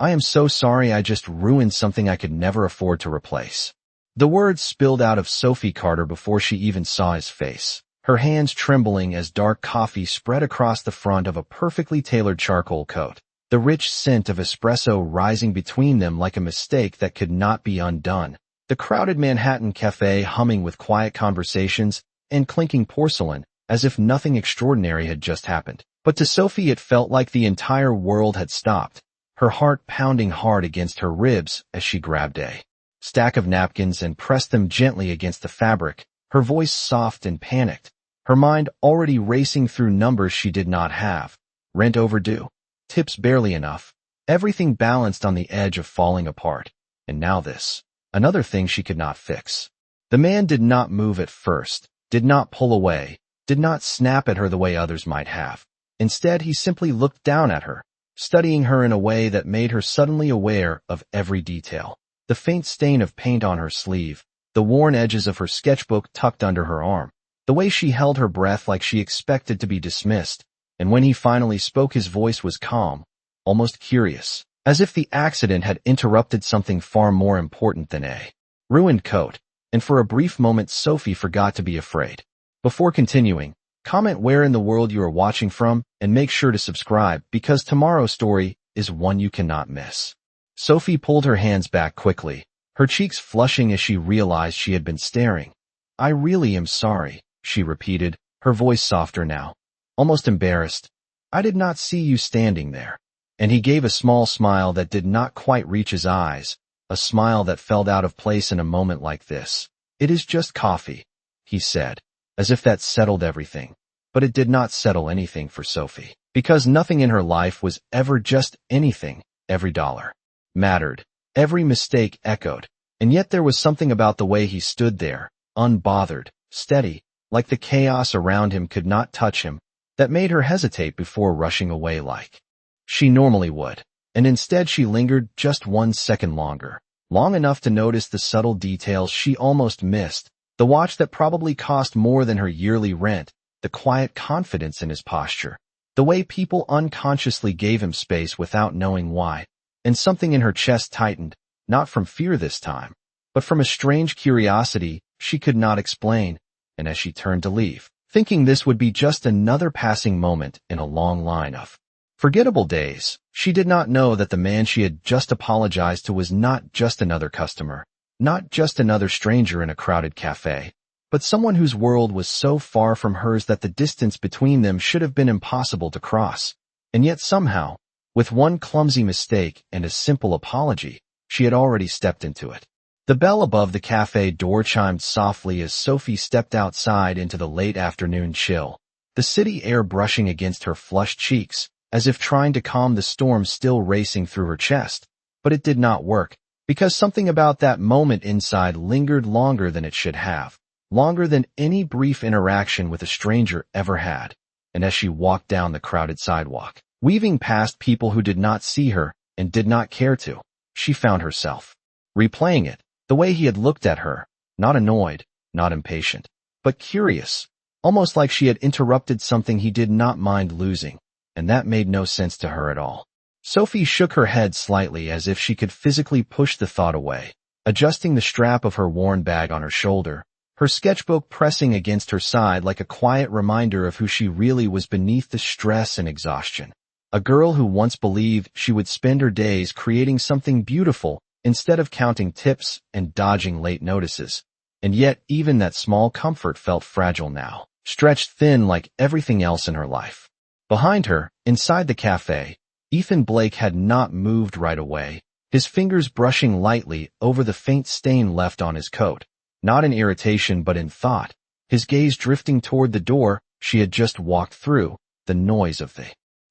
I am so sorry, I just ruined something I could never afford to replace. The words spilled out of Sophie Carter before she even saw his face, her hands trembling as dark coffee spread across the front of a perfectly tailored charcoal coat, the rich scent of espresso rising between them like a mistake that could not be undone. The crowded Manhattan cafe humming with quiet conversations and clinking porcelain, as if nothing extraordinary had just happened. But to Sophie it felt like the entire world had stopped, her heart pounding hard against her ribs as she grabbed a stack of napkins and pressed them gently against the fabric, her voice soft and panicked, her mind already racing through numbers she did not have. Rent overdue, tips barely enough, everything balanced on the edge of falling apart. And now this, another thing she could not fix. The man did not move at first, did not pull away, did not snap at her the way others might have. Instead, he simply looked down at her, studying her in a way that made her suddenly aware of every detail. The faint stain of paint on her sleeve, the worn edges of her sketchbook tucked under her arm, the way she held her breath like she expected to be dismissed, and when he finally spoke his voice was calm, almost curious, as if the accident had interrupted something far more important than a ruined coat, and for a brief moment Sophie forgot to be afraid. Before continuing, comment where in the world you are watching from, and make sure to subscribe because tomorrow's story is one you cannot miss. Sophie pulled her hands back quickly, her cheeks flushing as she realized she had been staring. I really am sorry, she repeated, her voice softer now, almost embarrassed. I did not see you standing there. And he gave a small smile that did not quite reach his eyes, a smile that felt out of place in a moment like this. It is just coffee, he said, as if that settled everything. But it did not settle anything for Sophie, because nothing in her life was ever just anything. Every dollar mattered, every mistake echoed, and yet there was something about the way he stood there, unbothered, steady, like the chaos around him could not touch him, that made her hesitate before rushing away like she normally would. And instead she lingered just 1 second longer, long enough to notice the subtle details she almost missed, the watch that probably cost more than her yearly rent, the quiet confidence in his posture, the way people unconsciously gave him space without knowing why, and something in her chest tightened, not from fear this time, but from a strange curiosity she could not explain. And as she turned to leave, thinking this would be just another passing moment in a long line of forgettable days, she did not know that the man she had just apologized to was not just another customer, not just another stranger in a crowded cafe, but someone whose world was so far from hers that the distance between them should have been impossible to cross. And yet somehow, with one clumsy mistake and a simple apology, she had already stepped into it. The bell above the cafe door chimed softly as Sophie stepped outside into the late afternoon chill, the city air brushing against her flushed cheeks, as if trying to calm the storm still racing through her chest. But it did not work, because something about that moment inside lingered longer than it should have, longer than any brief interaction with a stranger ever had. And as she walked down the crowded sidewalk, weaving past people who did not see her and did not care to, she found herself replaying it, the way he had looked at her, not annoyed, not impatient, but curious, almost like she had interrupted something he did not mind losing, and that made no sense to her at all. Sophie shook her head slightly as if she could physically push the thought away, adjusting the strap of her worn bag on her shoulder, her sketchbook pressing against her side like a quiet reminder of who she really was beneath the stress and exhaustion. A girl who once believed she would spend her days creating something beautiful instead of counting tips and dodging late notices. And yet even that small comfort felt fragile now, stretched thin like everything else in her life. Behind her, inside the cafe, Ethan Blake had not moved right away, his fingers brushing lightly over the faint stain left on his coat, not in irritation but in thought, his gaze drifting toward the door she had just walked through, the noise of the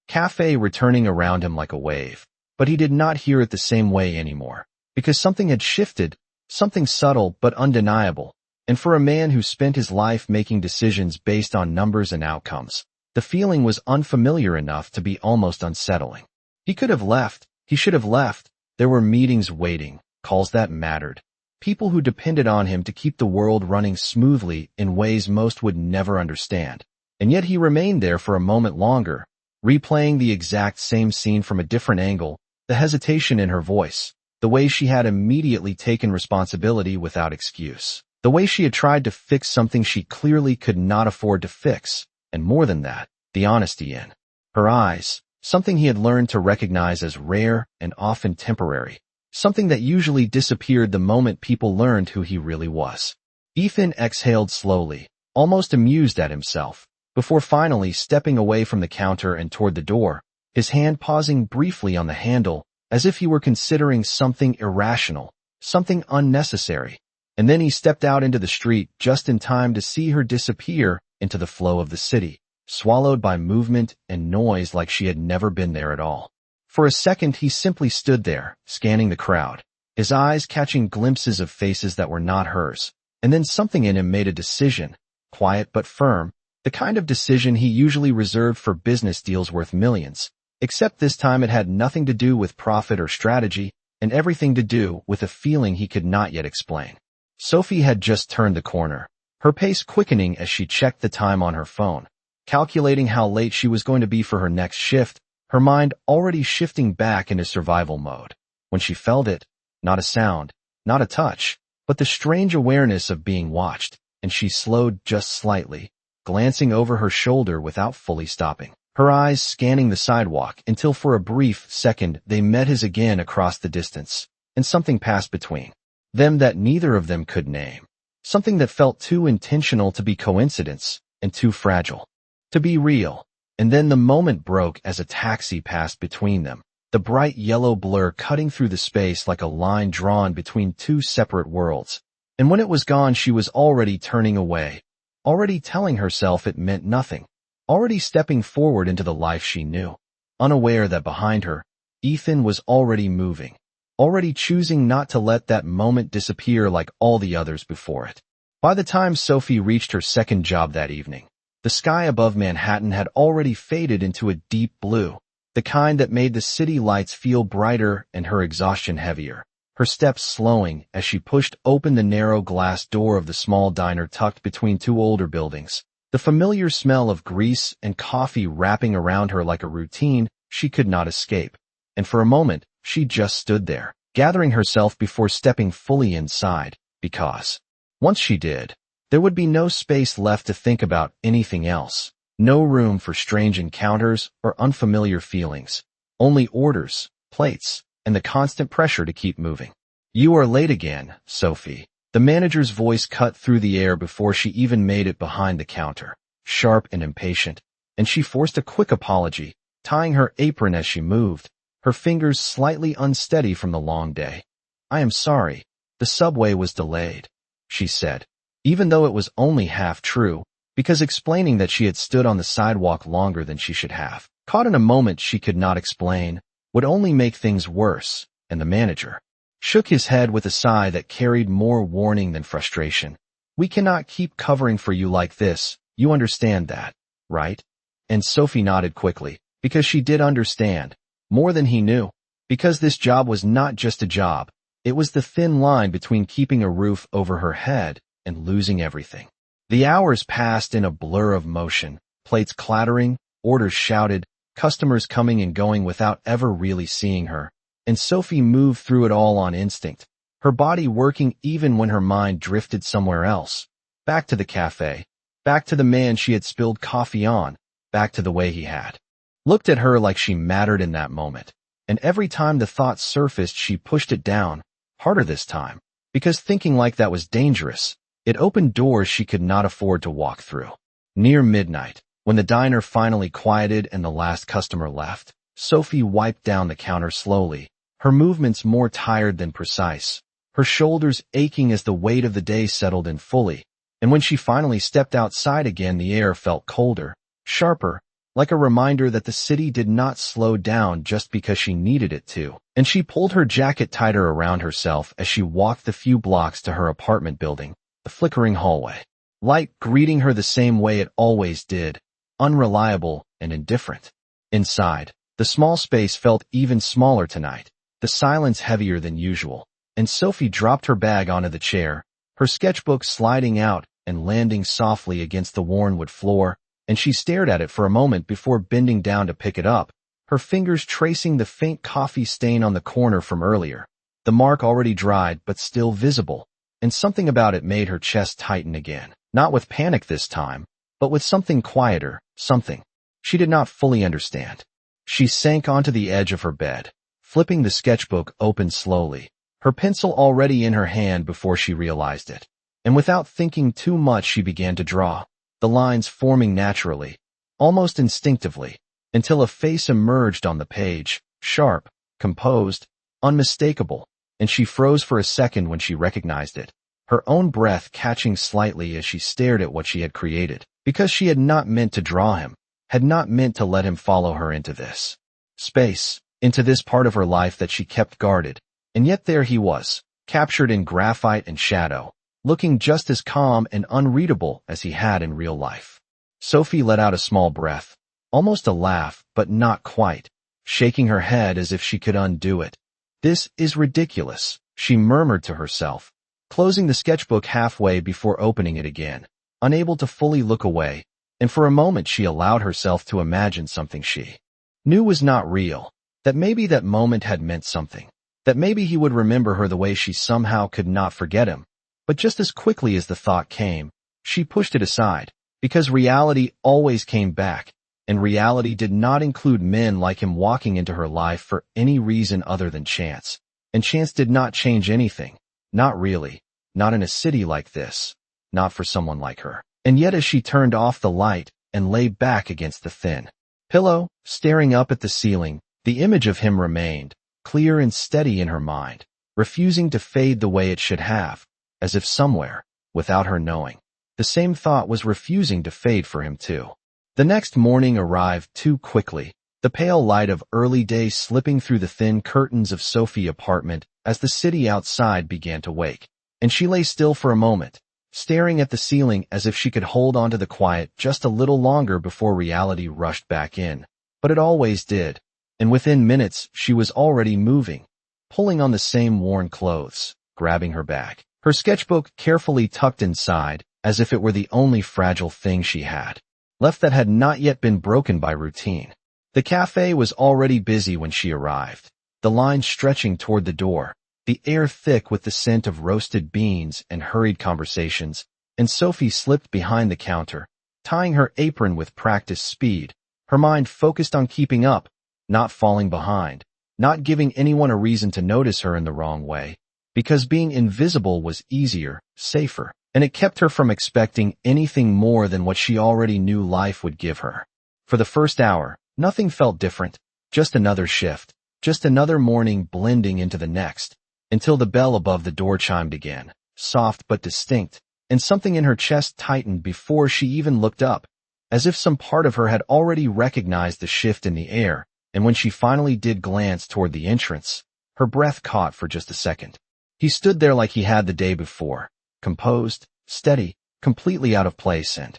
cafe returning around him like a wave. But he did not hear it the same way anymore, because something had shifted, something subtle but undeniable, and for a man who spent his life making decisions based on numbers and outcomes, the feeling was unfamiliar enough to be almost unsettling. He could have left, he should have left, there were meetings waiting, calls that mattered, people who depended on him to keep the world running smoothly in ways most would never understand. And yet he remained there for a moment longer, replaying the exact same scene from a different angle, the hesitation in her voice, the way she had immediately taken responsibility without excuse, the way she had tried to fix something she clearly could not afford to fix, and more than that, the honesty in her eyes, something he had learned to recognize as rare and often temporary, something that usually disappeared the moment people learned who he really was. Ethan exhaled slowly, almost amused at himself, before finally stepping away from the counter and toward the door, his hand pausing briefly on the handle, as if he were considering something irrational, something unnecessary. And then he stepped out into the street just in time to see her disappear into the flow of the city, swallowed by movement and noise like she had never been there at all. For a second he simply stood there, scanning the crowd, his eyes catching glimpses of faces that were not hers, and then something in him made a decision, quiet but firm, the kind of decision he usually reserved for business deals worth millions. Except this time it had nothing to do with profit or strategy, and everything to do with a feeling he could not yet explain. Sophie had just turned the corner, her pace quickening as she checked the time on her phone, calculating how late she was going to be for her next shift, her mind already shifting back into survival mode, when she felt it, not a sound, not a touch, but the strange awareness of being watched, and she slowed just slightly, glancing over her shoulder without fully stopping, her eyes scanning the sidewalk until for a brief second they met his again across the distance, and something passed between them that neither of them could name, something that felt too intentional to be coincidence and too fragile to be real. And then the moment broke as a taxi passed between them, the bright yellow blur cutting through the space like a line drawn between two separate worlds. And when it was gone she was already turning away, already telling herself it meant nothing, already stepping forward into the life she knew, unaware that behind her, Ethan was already moving, already choosing not to let that moment disappear like all the others before it. By the time Sophie reached her second job that evening, the sky above Manhattan had already faded into a deep blue, the kind that made the city lights feel brighter and her exhaustion heavier, her steps slowing as she pushed open the narrow glass door of the small diner tucked between two older buildings, the familiar smell of grease and coffee wrapping around her like a routine she could not escape. And for a moment, she just stood there, gathering herself before stepping fully inside, because once she did, there would be no space left to think about anything else, no room for strange encounters or unfamiliar feelings, only orders, plates, and the constant pressure to keep moving. "You are late again, Sophie." The manager's voice cut through the air before she even made it behind the counter, sharp and impatient, and she forced a quick apology, tying her apron as she moved, her fingers slightly unsteady from the long day. "I am sorry. The subway was delayed," she said, even though it was only half true, because explaining that she had stood on the sidewalk longer than she should have, caught in a moment she could not explain, would only make things worse, and the manager shook his head with a sigh that carried more warning than frustration. "We cannot keep covering for you like this, you understand that, right?" And Sophie nodded quickly, because she did understand, more than he knew, because this job was not just a job, it was the thin line between keeping a roof over her head and losing everything. The hours passed in a blur of motion, plates clattering, orders shouted, customers coming and going without ever really seeing her, and Sophie moved through it all on instinct, her body working even when her mind drifted somewhere else, back to the cafe, back to the man she had spilled coffee on, back to the way he had looked at her like she mattered in that moment. And every time the thought surfaced she pushed it down, harder this time, because thinking like that was dangerous. It opened doors she could not afford to walk through. Near midnight, when the diner finally quieted and the last customer left, Sophie wiped down the counter slowly, her movements more tired than precise, her shoulders aching as the weight of the day settled in fully, and when she finally stepped outside again the air felt colder, sharper, like a reminder that the city did not slow down just because she needed it to, and she pulled her jacket tighter around herself as she walked the few blocks to her apartment building, the flickering hallway, light greeting her the same way it always did, unreliable and indifferent. Inside, the small space felt even smaller tonight, the silence heavier than usual, and Sophie dropped her bag onto the chair, her sketchbook sliding out and landing softly against the worn wood floor, and she stared at it for a moment before bending down to pick it up, her fingers tracing the faint coffee stain on the corner from earlier, the mark already dried but still visible, and something about it made her chest tighten again. Not with panic this time, but with something quieter, something she did not fully understand. She sank onto the edge of her bed, flipping the sketchbook open slowly, her pencil already in her hand before she realized it. And without thinking too much, she began to draw, the lines forming naturally, almost instinctively, until a face emerged on the page, sharp, composed, unmistakable, and she froze for a second when she recognized it, her own breath catching slightly as she stared at what she had created, because she had not meant to draw him, had not meant to let him follow her into this space, into this part of her life that she kept guarded, and yet there he was, captured in graphite and shadow, looking just as calm and unreadable as he had in real life. Sophie let out a small breath, almost a laugh, but not quite, shaking her head as if she could undo it. "This is ridiculous," she murmured to herself, closing the sketchbook halfway before opening it again, unable to fully look away, and for a moment she allowed herself to imagine something she knew was not real, that maybe that moment had meant something, that maybe he would remember her the way she somehow could not forget him. But just as quickly as the thought came, she pushed it aside, because reality always came back, and reality did not include men like him walking into her life for any reason other than chance. And chance did not change anything, not really, not in a city like this, not for someone like her. And yet as she turned off the light and lay back against the thin pillow, staring up at the ceiling, the image of him remained, clear and steady in her mind, refusing to fade the way it should have, as if somewhere, without her knowing, the same thought was refusing to fade for him too. The next morning arrived too quickly, the pale light of early day slipping through the thin curtains of Sophie's apartment as the city outside began to wake, and she lay still for a moment, staring at the ceiling as if she could hold on to the quiet just a little longer before reality rushed back in. But it always did, and within minutes she was already moving, pulling on the same worn clothes, grabbing her bag, her sketchbook carefully tucked inside, as if it were the only fragile thing she had left that had not yet been broken by routine. The cafe was already busy when she arrived, the line stretching toward the door, the air thick with the scent of roasted beans and hurried conversations, and Sophie slipped behind the counter, tying her apron with practiced speed, her mind focused on keeping up, not falling behind, not giving anyone a reason to notice her in the wrong way, because being invisible was easier, safer, and it kept her from expecting anything more than what she already knew life would give her. For the first hour, nothing felt different, just another shift, just another morning blending into the next, until the bell above the door chimed again, soft but distinct, and something in her chest tightened before she even looked up, as if some part of her had already recognized the shift in the air, and when she finally did glance toward the entrance, her breath caught for just a second. He stood there like he had the day before, composed, steady, completely out of place and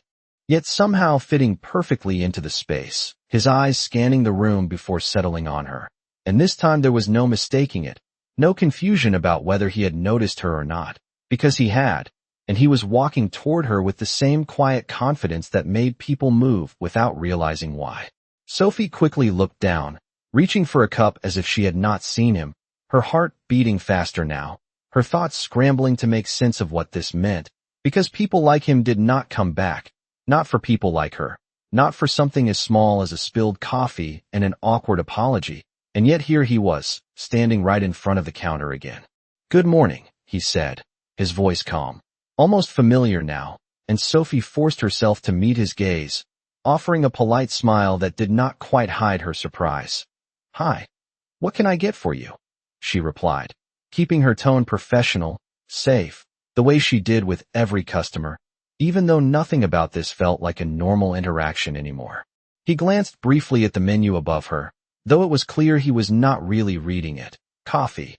yet somehow fitting perfectly into the space, his eyes scanning the room before settling on her. And this time there was no mistaking it, no confusion about whether he had noticed her or not, because he had, and he was walking toward her with the same quiet confidence that made people move without realizing why. Sophie quickly looked down, reaching for a cup as if she had not seen him, her heart beating faster now, her thoughts scrambling to make sense of what this meant, because people like him did not come back, not for people like her, not for something as small as a spilled coffee and an awkward apology, and yet here he was, standing right in front of the counter again. "Good morning," he said, his voice calm, almost familiar now, and Sophie forced herself to meet his gaze, offering a polite smile that did not quite hide her surprise. "Hi. What can I get for you?" she replied, keeping her tone professional, safe, the way she did with every customer, even though nothing about this felt like a normal interaction anymore. He glanced briefly at the menu above her, though it was clear he was not really reading it. "Coffee,"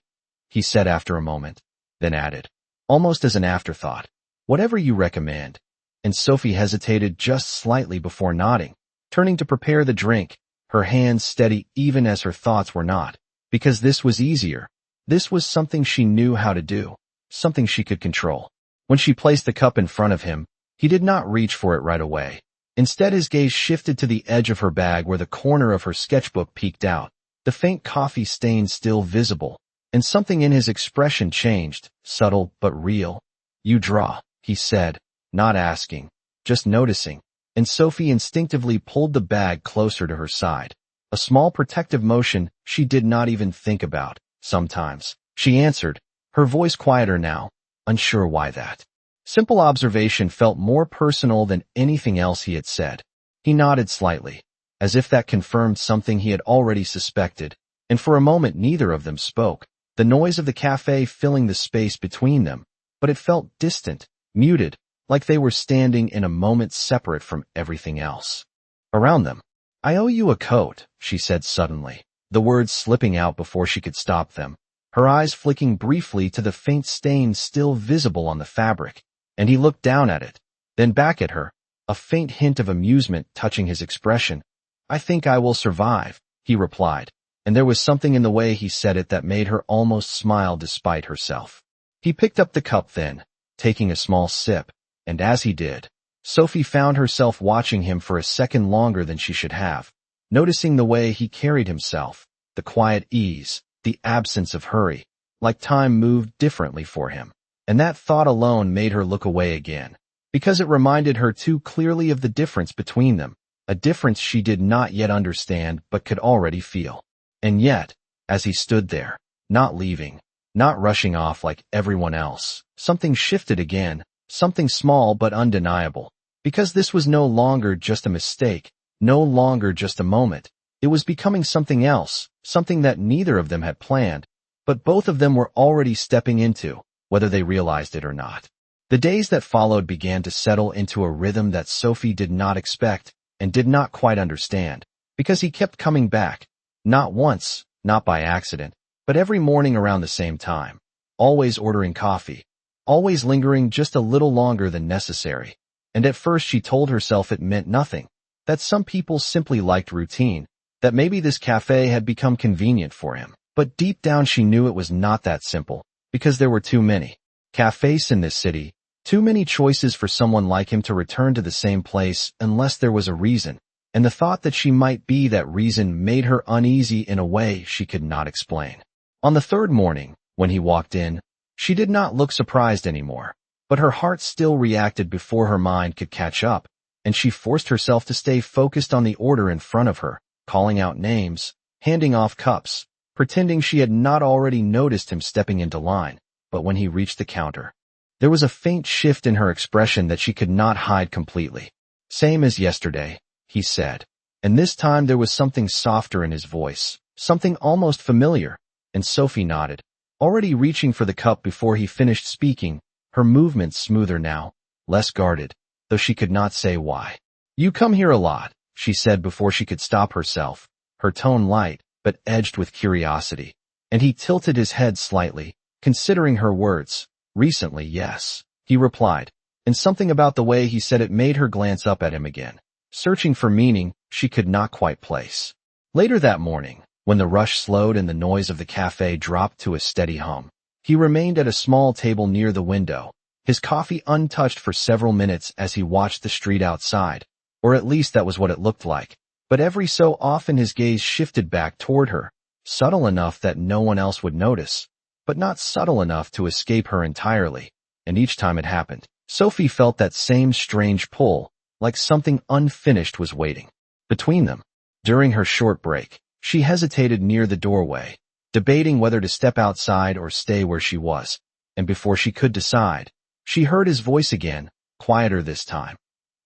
he said after a moment, then added, almost as an afterthought, "Whatever you recommend." And Sophie hesitated just slightly before nodding, turning to prepare the drink, her hands steady even as her thoughts were not, because this was easier. This was something she knew how to do, something she could control. When she placed the cup in front of him, he did not reach for it right away. Instead, his gaze shifted to the edge of her bag where the corner of her sketchbook peeked out, the faint coffee stain still visible, and something in his expression changed, subtle but real. "You draw," he said, not asking, just noticing, and Sophie instinctively pulled the bag closer to her side. A small protective motion she did not even think about. "Sometimes," she answered, her voice quieter now, unsure why that simple observation felt more personal than anything else he had said. He nodded slightly, as if that confirmed something he had already suspected, and for a moment neither of them spoke, the noise of the cafe filling the space between them, but it felt distant, muted, like they were standing in a moment separate from everything else around them. "I owe you a coat," she said suddenly, the words slipping out before she could stop them, her eyes flicking briefly to the faint stain still visible on the fabric, and he looked down at it, then back at her, a faint hint of amusement touching his expression. "I think I will survive," he replied, and there was something in the way he said it that made her almost smile despite herself. He picked up the cup then, taking a small sip, and as he did, Sophie found herself watching him for a second longer than she should have, noticing the way he carried himself, the quiet ease, the absence of hurry, like time moved differently for him. And that thought alone made her look away again, because it reminded her too clearly of the difference between them, a difference she did not yet understand but could already feel. And yet, as he stood there, not leaving, not rushing off like everyone else, something shifted again, something small but undeniable, because this was no longer just a mistake, no longer just a moment. It was becoming something else, something that neither of them had planned, but both of them were already stepping into, whether they realized it or not. The days that followed began to settle into a rhythm that Sophie did not expect and did not quite understand, because he kept coming back, not once, not by accident, but every morning around the same time, always ordering coffee, always lingering just a little longer than necessary. And at first she told herself it meant nothing, that some people simply liked routine, that maybe this cafe had become convenient for him. But deep down she knew it was not that simple, because there were too many cafes in this city, too many choices for someone like him to return to the same place unless there was a reason, and the thought that she might be that reason made her uneasy in a way she could not explain. On the third morning, when he walked in, she did not look surprised anymore, but her heart still reacted before her mind could catch up, and she forced herself to stay focused on the order in front of her, calling out names, handing off cups, pretending she had not already noticed him stepping into line. But when he reached the counter, there was a faint shift in her expression that she could not hide completely. "Same as yesterday," he said, and this time there was something softer in his voice, something almost familiar, and Sophie nodded, already reaching for the cup before he finished speaking, her movements smoother now, less guarded, though she could not say why. "You come here a lot," she said before she could stop herself, her tone light, but edged with curiosity, and he tilted his head slightly, considering her words. "Recently, yes," he replied, and something about the way he said it made her glance up at him again, searching for meaning she could not quite place. Later that morning, when the rush slowed and the noise of the cafe dropped to a steady hum, he remained at a small table near the window, his coffee untouched for several minutes as he watched the street outside, or at least that was what it looked like. But every so often his gaze shifted back toward her, subtle enough that no one else would notice, but not subtle enough to escape her entirely, and each time it happened, Sophie felt that same strange pull, like something unfinished was waiting between them. During her short break, she hesitated near the doorway, debating whether to step outside or stay where she was, and before she could decide, she heard his voice again, quieter this time.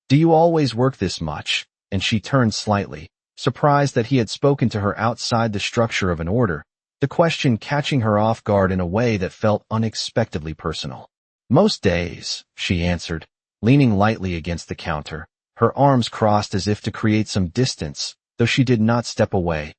"Do you always work this much?" And she turned slightly, surprised that he had spoken to her outside the structure of an order, the question catching her off guard in a way that felt unexpectedly personal. "Most days," she answered, leaning lightly against the counter, her arms crossed as if to create some distance, though she did not step away.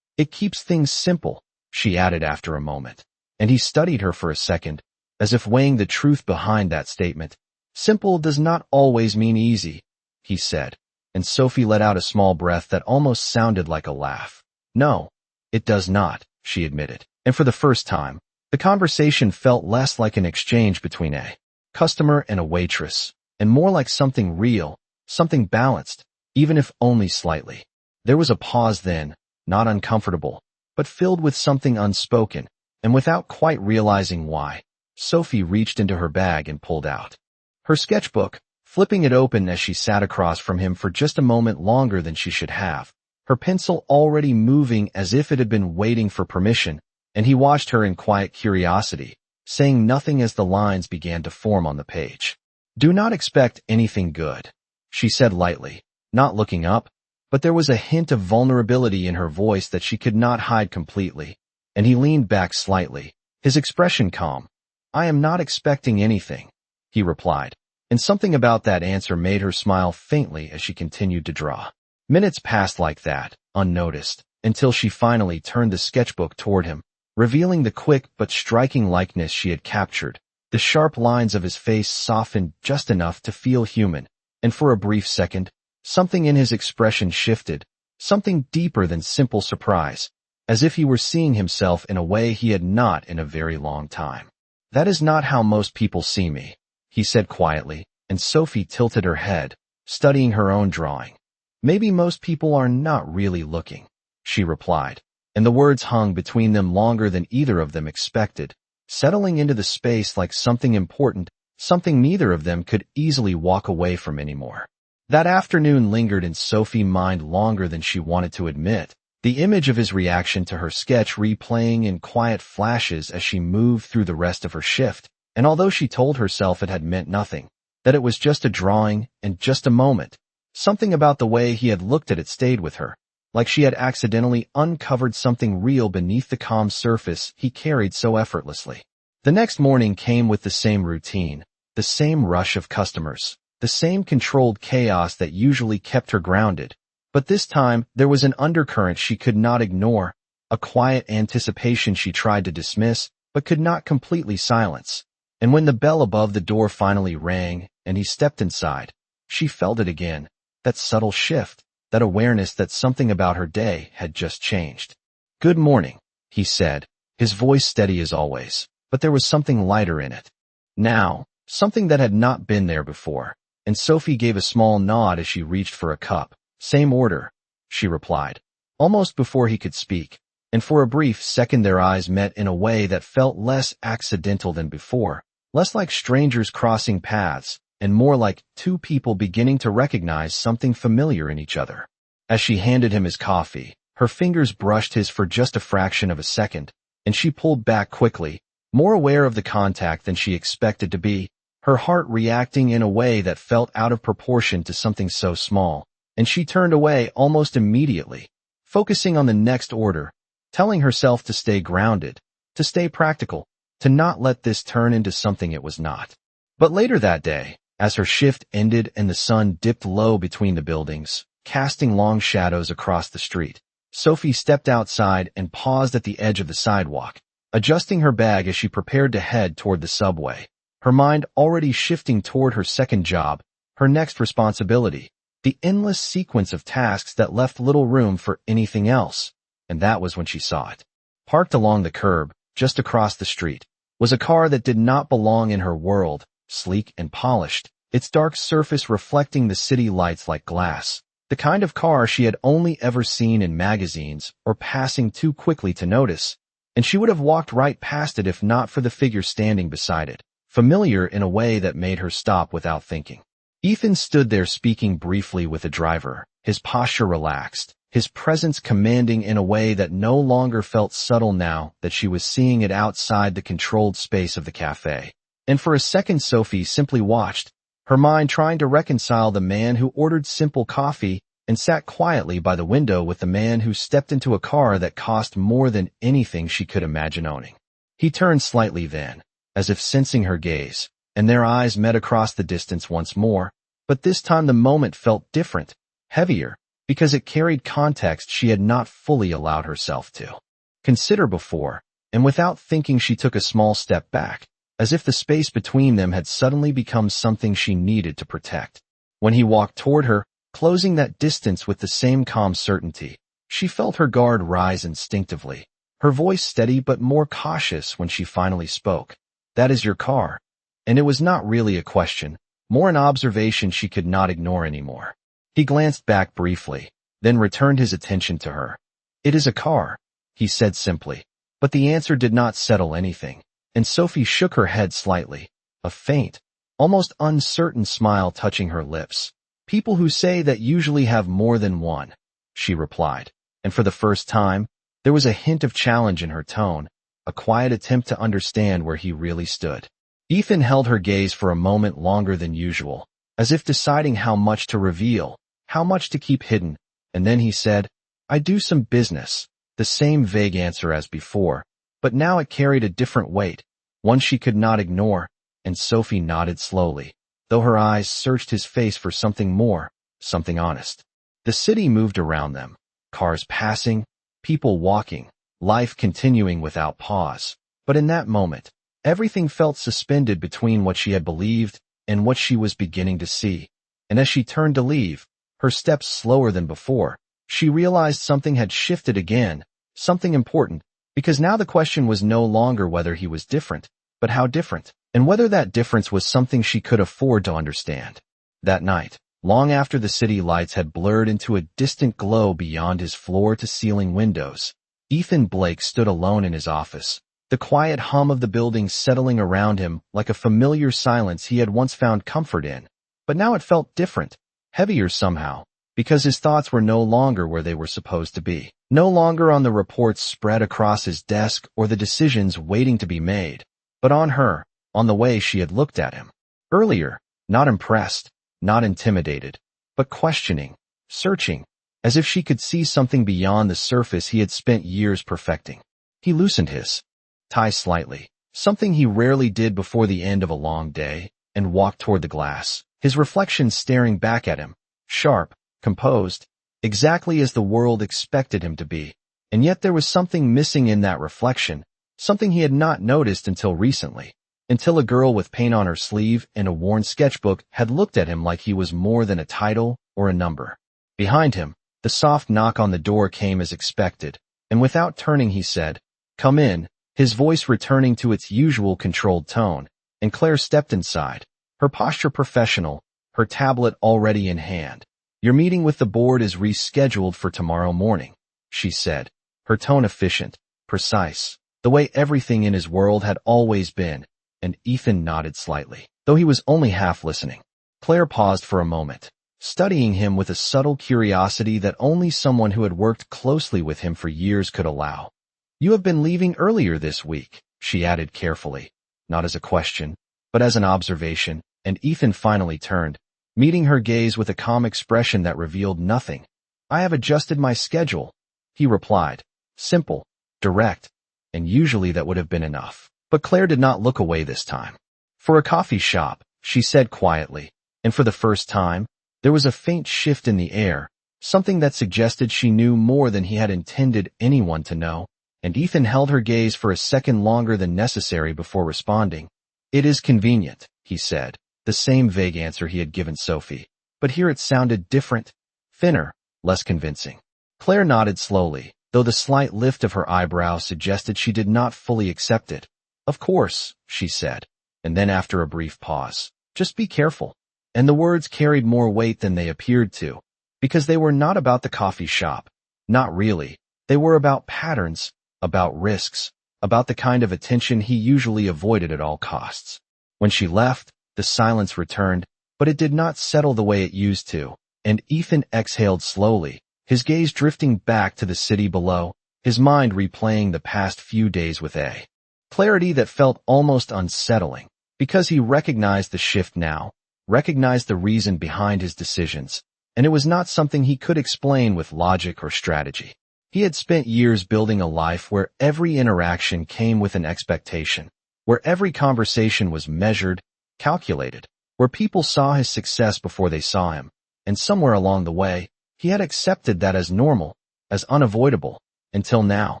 "It keeps things simple," she added after a moment, and he studied her for a second, as if weighing the truth behind that statement. "Simple does not always mean easy," he said, and Sophie let out a small breath that almost sounded like a laugh. "No, it does not," she admitted, and for the first time, the conversation felt less like an exchange between a customer and a waitress, and more like something real, something balanced, even if only slightly. There was a pause then, not uncomfortable, but filled with something unspoken, and without quite realizing why, Sophie reached into her bag and pulled out her sketchbook, flipping it open as she sat across from him for just a moment longer than she should have, her pencil already moving as if it had been waiting for permission, and he watched her in quiet curiosity, saying nothing as the lines began to form on the page. "Do not expect anything good," she said lightly, not looking up, but there was a hint of vulnerability in her voice that she could not hide completely, and he leaned back slightly, his expression calm. "I am not expecting anything," he replied, and something about that answer made her smile faintly as she continued to draw. Minutes passed like that, unnoticed, until she finally turned the sketchbook toward him, revealing the quick but striking likeness she had captured. The sharp lines of his face softened just enough to feel human, and for a brief second, something in his expression shifted, something deeper than simple surprise, as if he were seeing himself in a way he had not in a very long time. "That is not how most people see me," he said quietly, and Sophie tilted her head, studying her own drawing. "Maybe most people are not really looking," she replied, and the words hung between them longer than either of them expected, settling into the space like something important, something neither of them could easily walk away from anymore. That afternoon lingered in Sophie's mind longer than she wanted to admit, the image of his reaction to her sketch replaying in quiet flashes as she moved through the rest of her shift, and although she told herself it had meant nothing, that it was just a drawing and just a moment, something about the way he had looked at it stayed with her, like she had accidentally uncovered something real beneath the calm surface he carried so effortlessly. The next morning came with the same routine, the same rush of customers, the same controlled chaos that usually kept her grounded, but this time there was an undercurrent she could not ignore, a quiet anticipation she tried to dismiss, but could not completely silence. And when the bell above the door finally rang, and he stepped inside, she felt it again, that subtle shift, that awareness that something about her day had just changed. "Good morning," he said, his voice steady as always, but there was something lighter in it. Now, something that had not been there before, and Sophie gave a small nod as she reached for a cup. "Same order," she replied, almost before he could speak, and for a brief second their eyes met in a way that felt less accidental than before, less like strangers crossing paths, and more like two people beginning to recognize something familiar in each other. As she handed him his coffee, her fingers brushed his for just a fraction of a second, and she pulled back quickly, more aware of the contact than she expected to be, her heart reacting in a way that felt out of proportion to something so small, and she turned away almost immediately, focusing on the next order, telling herself to stay grounded, to stay practical, to not let this turn into something it was not. But later that day, as her shift ended and the sun dipped low between the buildings, casting long shadows across the street, Sophie stepped outside and paused at the edge of the sidewalk, adjusting her bag as she prepared to head toward the subway, her mind already shifting toward her second job, her next responsibility, the endless sequence of tasks that left little room for anything else. And that was when she saw it. Parked along the curb, just across the street, was a car that did not belong in her world, sleek and polished, its dark surface reflecting the city lights like glass, the kind of car she had only ever seen in magazines or passing too quickly to notice, and she would have walked right past it if not for the figure standing beside it, familiar in a way that made her stop without thinking. Ethan stood there speaking briefly with the driver, his posture relaxed, his presence commanding in a way that no longer felt subtle now that she was seeing it outside the controlled space of the cafe. And for a second Sophie simply watched, her mind trying to reconcile the man who ordered simple coffee and sat quietly by the window with the man who stepped into a car that cost more than anything she could imagine owning. He turned slightly then, as if sensing her gaze, and their eyes met across the distance once more, but this time the moment felt different, heavier, because it carried context she had not fully allowed herself to consider before, and without thinking she took a small step back, as if the space between them had suddenly become something she needed to protect. When he walked toward her, closing that distance with the same calm certainty, she felt her guard rise instinctively, her voice steady but more cautious when she finally spoke. "That is your car." And it was not really a question, more an observation she could not ignore anymore. He glanced back briefly, then returned his attention to her. "It is a car," he said simply. But the answer did not settle anything, and Sophie shook her head slightly, a faint, almost uncertain smile touching her lips. "People who say that usually have more than one," she replied, and for the first time, there was a hint of challenge in her tone, a quiet attempt to understand where he really stood. Ethan held her gaze for a moment longer than usual, as if deciding how much to reveal, how much to keep hidden, and then he said, "I do some business," the same vague answer as before, but now it carried a different weight, one she could not ignore, and Sophie nodded slowly, though her eyes searched his face for something more, something honest. The city moved around them, cars passing, people walking, life continuing without pause. But in that moment, everything felt suspended between what she had believed and what she was beginning to see. And as she turned to leave, her steps slower than before, she realized something had shifted again, something important, because now the question was no longer whether he was different, but how different, and whether that difference was something she could afford to understand. That night, long after the city lights had blurred into a distant glow beyond his floor-to-ceiling windows, Ethan Blake stood alone in his office, the quiet hum of the building settling around him like a familiar silence he had once found comfort in. But now it felt different, heavier somehow, because his thoughts were no longer where they were supposed to be, no longer on the reports spread across his desk or the decisions waiting to be made, but on her, on the way she had looked at him. Earlier, not impressed, not intimidated, but questioning, searching, as if she could see something beyond the surface he had spent years perfecting. He loosened his tie slightly, something he rarely did before the end of a long day, and walked toward the glass, his reflection staring back at him, sharp, composed, exactly as the world expected him to be. And yet there was something missing in that reflection, something he had not noticed until recently, until a girl with paint on her sleeve and a worn sketchbook had looked at him like he was more than a title or a number. Behind him, the soft knock on the door came as expected, and without turning he said, "Come in," his voice returning to its usual controlled tone, and Claire stepped inside, her posture professional, her tablet already in hand. "Your meeting with the board is rescheduled for tomorrow morning," she said, her tone efficient, precise, the way everything in his world had always been, and Ethan nodded slightly, though he was only half listening. Claire paused for a moment, studying him with a subtle curiosity that only someone who had worked closely with him for years could allow. "You have been leaving earlier this week," she added carefully, not as a question, but as an observation, and Ethan finally turned, meeting her gaze with a calm expression that revealed nothing. "I have adjusted my schedule," he replied, simple, direct, and usually that would have been enough. But Claire did not look away this time. "For a coffee shop," she said quietly, and for the first time, there was a faint shift in the air, something that suggested she knew more than he had intended anyone to know, and Ethan held her gaze for a second longer than necessary before responding. "It is convenient," he said, the same vague answer he had given Sophie, but here it sounded different, thinner, less convincing. Claire nodded slowly, though the slight lift of her eyebrows suggested she did not fully accept it. "Of course," she said, and then after a brief pause, "Just be careful." And the words carried more weight than they appeared to, because they were not about the coffee shop. Not really. They were about patterns, about risks, about the kind of attention he usually avoided at all costs. When she left, the silence returned, but it did not settle the way it used to, and Ethan exhaled slowly, his gaze drifting back to the city below, his mind replaying the past few days with a clarity that felt almost unsettling, because he recognized the shift now, recognized the reason behind his decisions, and it was not something he could explain with logic or strategy. He had spent years building a life where every interaction came with an expectation, where every conversation was measured, calculated, where people saw his success before they saw him, and somewhere along the way, he had accepted that as normal, as unavoidable, until now,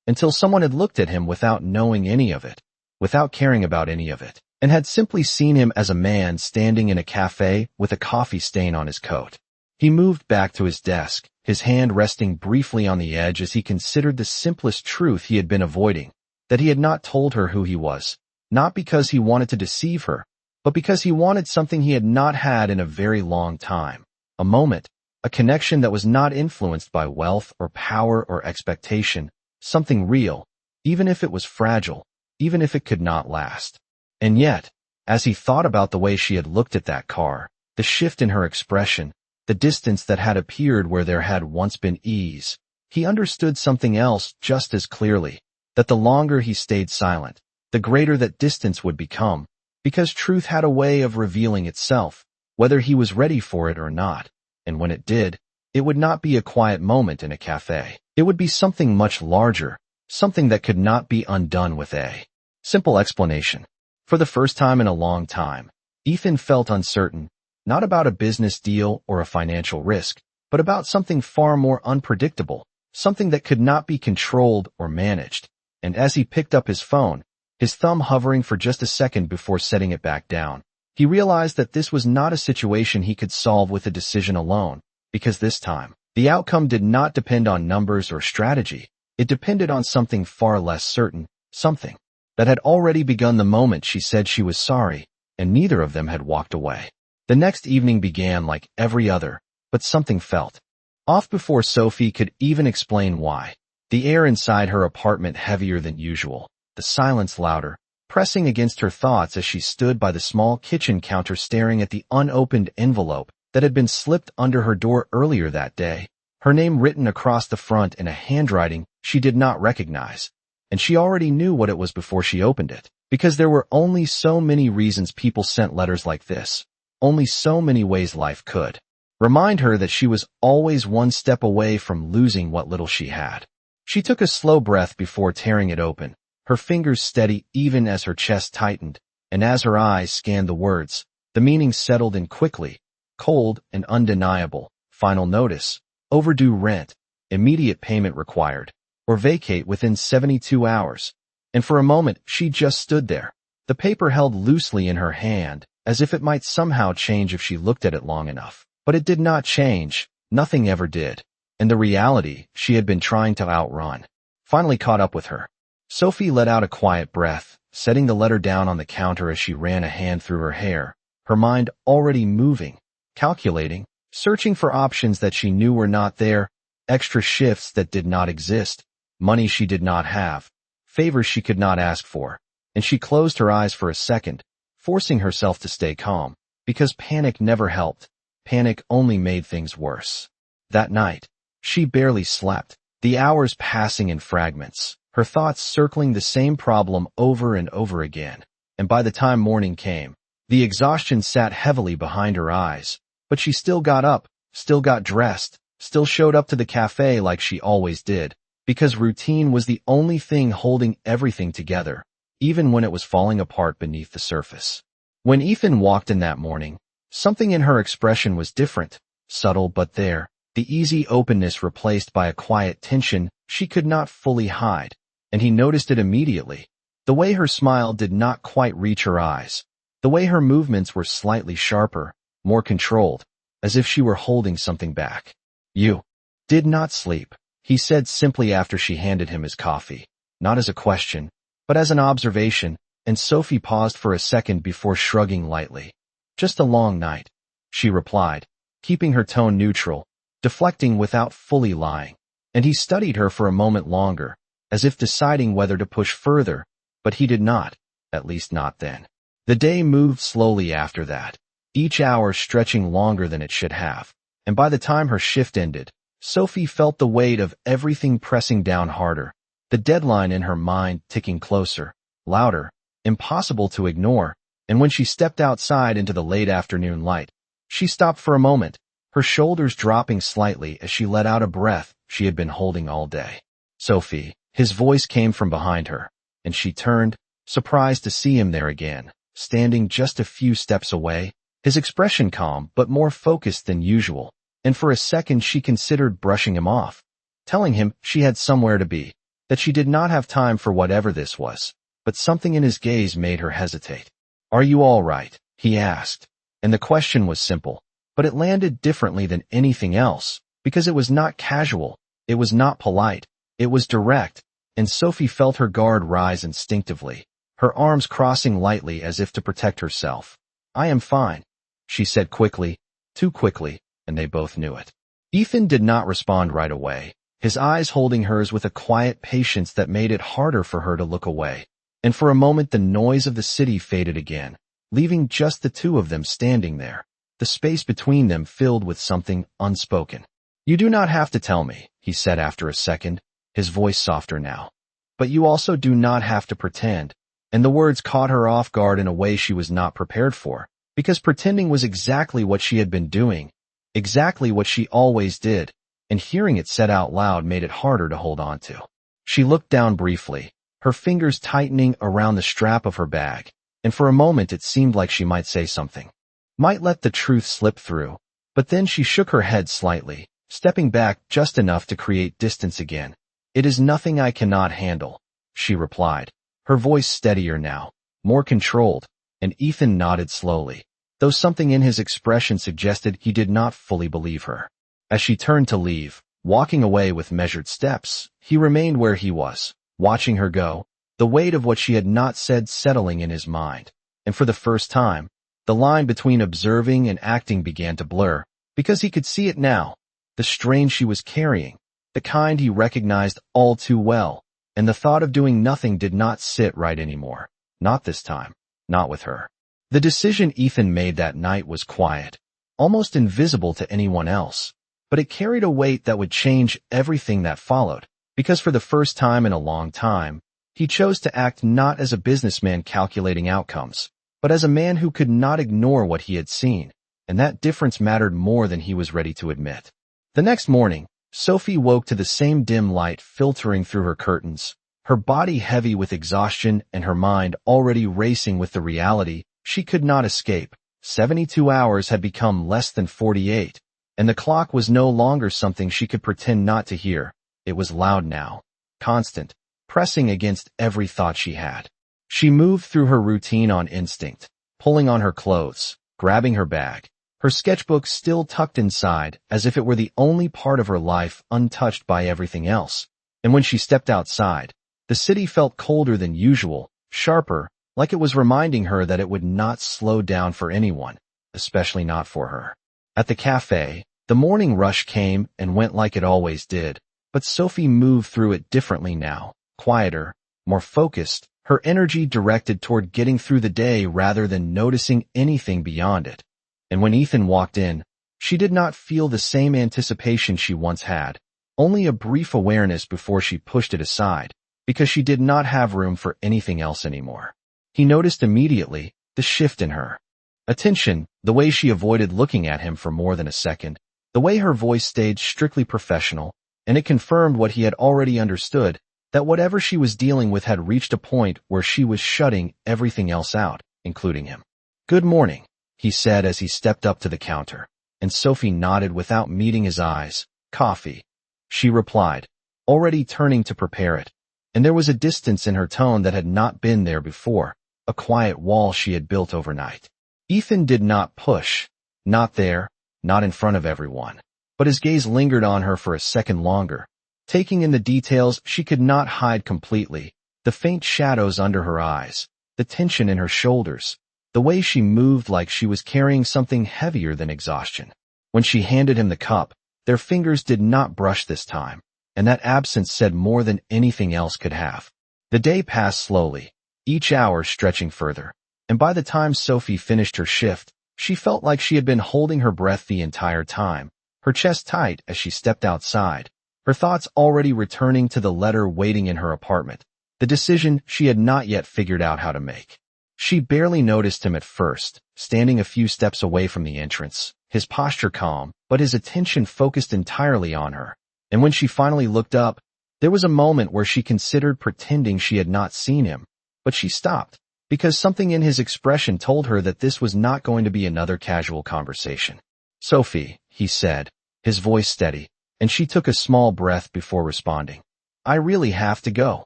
until someone had looked at him without knowing any of it, without caring about any of it, and had simply seen him as a man standing in a cafe with a coffee stain on his coat. He moved back to his desk, his hand resting briefly on the edge as he considered the simplest truth he had been avoiding, that he had not told her who he was, not because he wanted to deceive her, but because he wanted something he had not had in a very long time, a moment, A connection that was not influenced by wealth or power or expectation, something real, even if it was fragile, even if it could not last. And yet, as he thought about the way she had looked at that car, the shift in her expression, the distance that had appeared where there had once been ease, he understood something else just as clearly, that the longer he stayed silent, the greater that distance would become, because truth had a way of revealing itself, whether he was ready for it or not. And when it did, it would not be a quiet moment in a cafe. It would be something much larger, something that could not be undone with a simple explanation. For the first time in a long time, Ethan felt uncertain, not about a business deal or a financial risk, but about something far more unpredictable, something that could not be controlled or managed. And as he picked up his phone, his thumb hovering for just a second before setting it back down, he realized that this was not a situation he could solve with a decision alone, because this time, the outcome did not depend on numbers or strategy. It depended on something far less certain, something that had already begun the moment she said she was sorry, and neither of them had walked away. The next evening began like every other, but something felt off before Sophie could even explain why. The air inside her apartment heavier than usual, the silence louder, pressing against her thoughts as she stood by the small kitchen counter staring at the unopened envelope that had been slipped under her door earlier that day, her name written across the front in a handwriting she did not recognize. And she already knew what it was before she opened it, because there were only so many reasons people sent letters like this, only so many ways life could remind her that she was always one step away from losing what little she had. She took a slow breath before tearing it open, her fingers steady even as her chest tightened, and as her eyes scanned the words, the meaning settled in quickly, cold and undeniable: final notice, overdue rent, immediate payment required, or vacate within 72 hours. And for a moment she just stood there, the paper held loosely in her hand, as if it might somehow change if she looked at it long enough. But it did not change, nothing ever did. And the reality she had been trying to outrun finally caught up with her. Sophie let out a quiet breath, setting the letter down on the counter as she ran a hand through her hair, her mind already moving, calculating, searching for options that she knew were not there, extra shifts that did not exist, money she did not have, favors she could not ask for. And she closed her eyes for a second, forcing herself to stay calm, because panic never helped. Panic only made things worse. That night, she barely slept, the hours passing in fragments, her thoughts circling the same problem over and over again. And by the time morning came, the exhaustion sat heavily behind her eyes, but she still got up, still got dressed, still showed up to the cafe like she always did, because routine was the only thing holding everything together, even when it was falling apart beneath the surface. When Ethan walked in that morning, something in her expression was different, subtle but there, the easy openness replaced by a quiet tension she could not fully hide, and he noticed it immediately. The way her smile did not quite reach her eyes, the way her movements were slightly sharper, more controlled, as if she were holding something back. "You did not sleep," he said simply after she handed him his coffee, not as a question, but as an observation, and Sophie paused for a second before shrugging lightly. "Just a long night," she replied, keeping her tone neutral, deflecting without fully lying. And he studied her for a moment longer, as if deciding whether to push further, but he did not, at least not then. The day moved slowly after that, each hour stretching longer than it should have, and by the time her shift ended, Sophie felt the weight of everything pressing down harder, the deadline in her mind ticking closer, louder, impossible to ignore. And when she stepped outside into the late afternoon light, she stopped for a moment, her shoulders dropping slightly as she let out a breath she had been holding all day. "Sophie," his voice came from behind her, and she turned, surprised to see him there again, standing just a few steps away, his expression calm but more focused than usual. And for a second she considered brushing him off, telling him she had somewhere to be, that she did not have time for whatever this was. But something in his gaze made her hesitate. "Are you all right?" he asked. And the question was simple, but it landed differently than anything else, because it was not casual, it was not polite, it was direct, and Sophie felt her guard rise instinctively, her arms crossing lightly as if to protect herself. "I am fine," she said quickly, too quickly, and they both knew it. Ethan did not respond right away, his eyes holding hers with a quiet patience that made it harder for her to look away. And for a moment the noise of the city faded again, leaving just the two of them standing there, the space between them filled with something unspoken. "You do not have to tell me," he said after a second, his voice softer now. "But you also do not have to pretend." And the words caught her off guard in a way she was not prepared for, because pretending was exactly what she had been doing, exactly what she always did, and hearing it said out loud made it harder to hold on to. She looked down briefly, her fingers tightening around the strap of her bag, and for a moment it seemed like she might say something, might let the truth slip through, but then she shook her head slightly, stepping back just enough to create distance again. "It is nothing I cannot handle," she replied, her voice steadier now, more controlled, and Ethan nodded slowly, though something in his expression suggested he did not fully believe her. As she turned to leave, walking away with measured steps, he remained where he was, watching her go, the weight of what she had not said settling in his mind. And for the first time, the line between observing and acting began to blur, because he could see it now, the strain she was carrying, the kind he recognized all too well, and the thought of doing nothing did not sit right anymore. Not this time. Not with her. The decision Ethan made that night was quiet, almost invisible to anyone else, but it carried a weight that would change everything that followed, because for the first time in a long time, he chose to act not as a businessman calculating outcomes, but as a man who could not ignore what he had seen, and that difference mattered more than he was ready to admit. The next morning, Sophie woke to the same dim light filtering through her curtains, her body heavy with exhaustion and her mind already racing with the reality she could not escape. 72 hours had become less than 48, and the clock was no longer something she could pretend not to hear. It was loud now, constant, pressing against every thought she had. She moved through her routine on instinct, pulling on her clothes, grabbing her bag, her sketchbook still tucked inside as if it were the only part of her life untouched by everything else. And when she stepped outside, the city felt colder than usual, sharper, like it was reminding her that it would not slow down for anyone, especially not for her. At the cafe, the morning rush came and went like it always did, but Sophie moved through it differently now, quieter, more focused, her energy directed toward getting through the day rather than noticing anything beyond it. And when Ethan walked in, she did not feel the same anticipation she once had, only a brief awareness before she pushed it aside, because she did not have room for anything else anymore. He noticed immediately the shift in her. Attention, the way she avoided looking at him for more than a second, the way her voice stayed strictly professional, and it confirmed what he had already understood, that whatever she was dealing with had reached a point where she was shutting everything else out, including him. "Good morning," he said as he stepped up to the counter, and Sophie nodded without meeting his eyes. "Coffee," she replied, already turning to prepare it, and there was a distance in her tone that had not been there before, a quiet wall she had built overnight. Ethan did not push, not there, not in front of everyone, but his gaze lingered on her for a second longer, taking in the details she could not hide completely, the faint shadows under her eyes, the tension in her shoulders, the way she moved like she was carrying something heavier than exhaustion. When she handed him the cup, their fingers did not brush this time, and that absence said more than anything else could have. The day passed slowly, each hour stretching further, and by the time Sophie finished her shift, she felt like she had been holding her breath the entire time, her chest tight as she stepped outside, her thoughts already returning to the letter waiting in her apartment, the decision she had not yet figured out how to make. She barely noticed him at first, standing a few steps away from the entrance, his posture calm, but his attention focused entirely on her. And when she finally looked up, there was a moment where she considered pretending she had not seen him, but she stopped, because something in his expression told her that this was not going to be another casual conversation. "Sophie," he said, his voice steady, and she took a small breath before responding. "I really have to go,"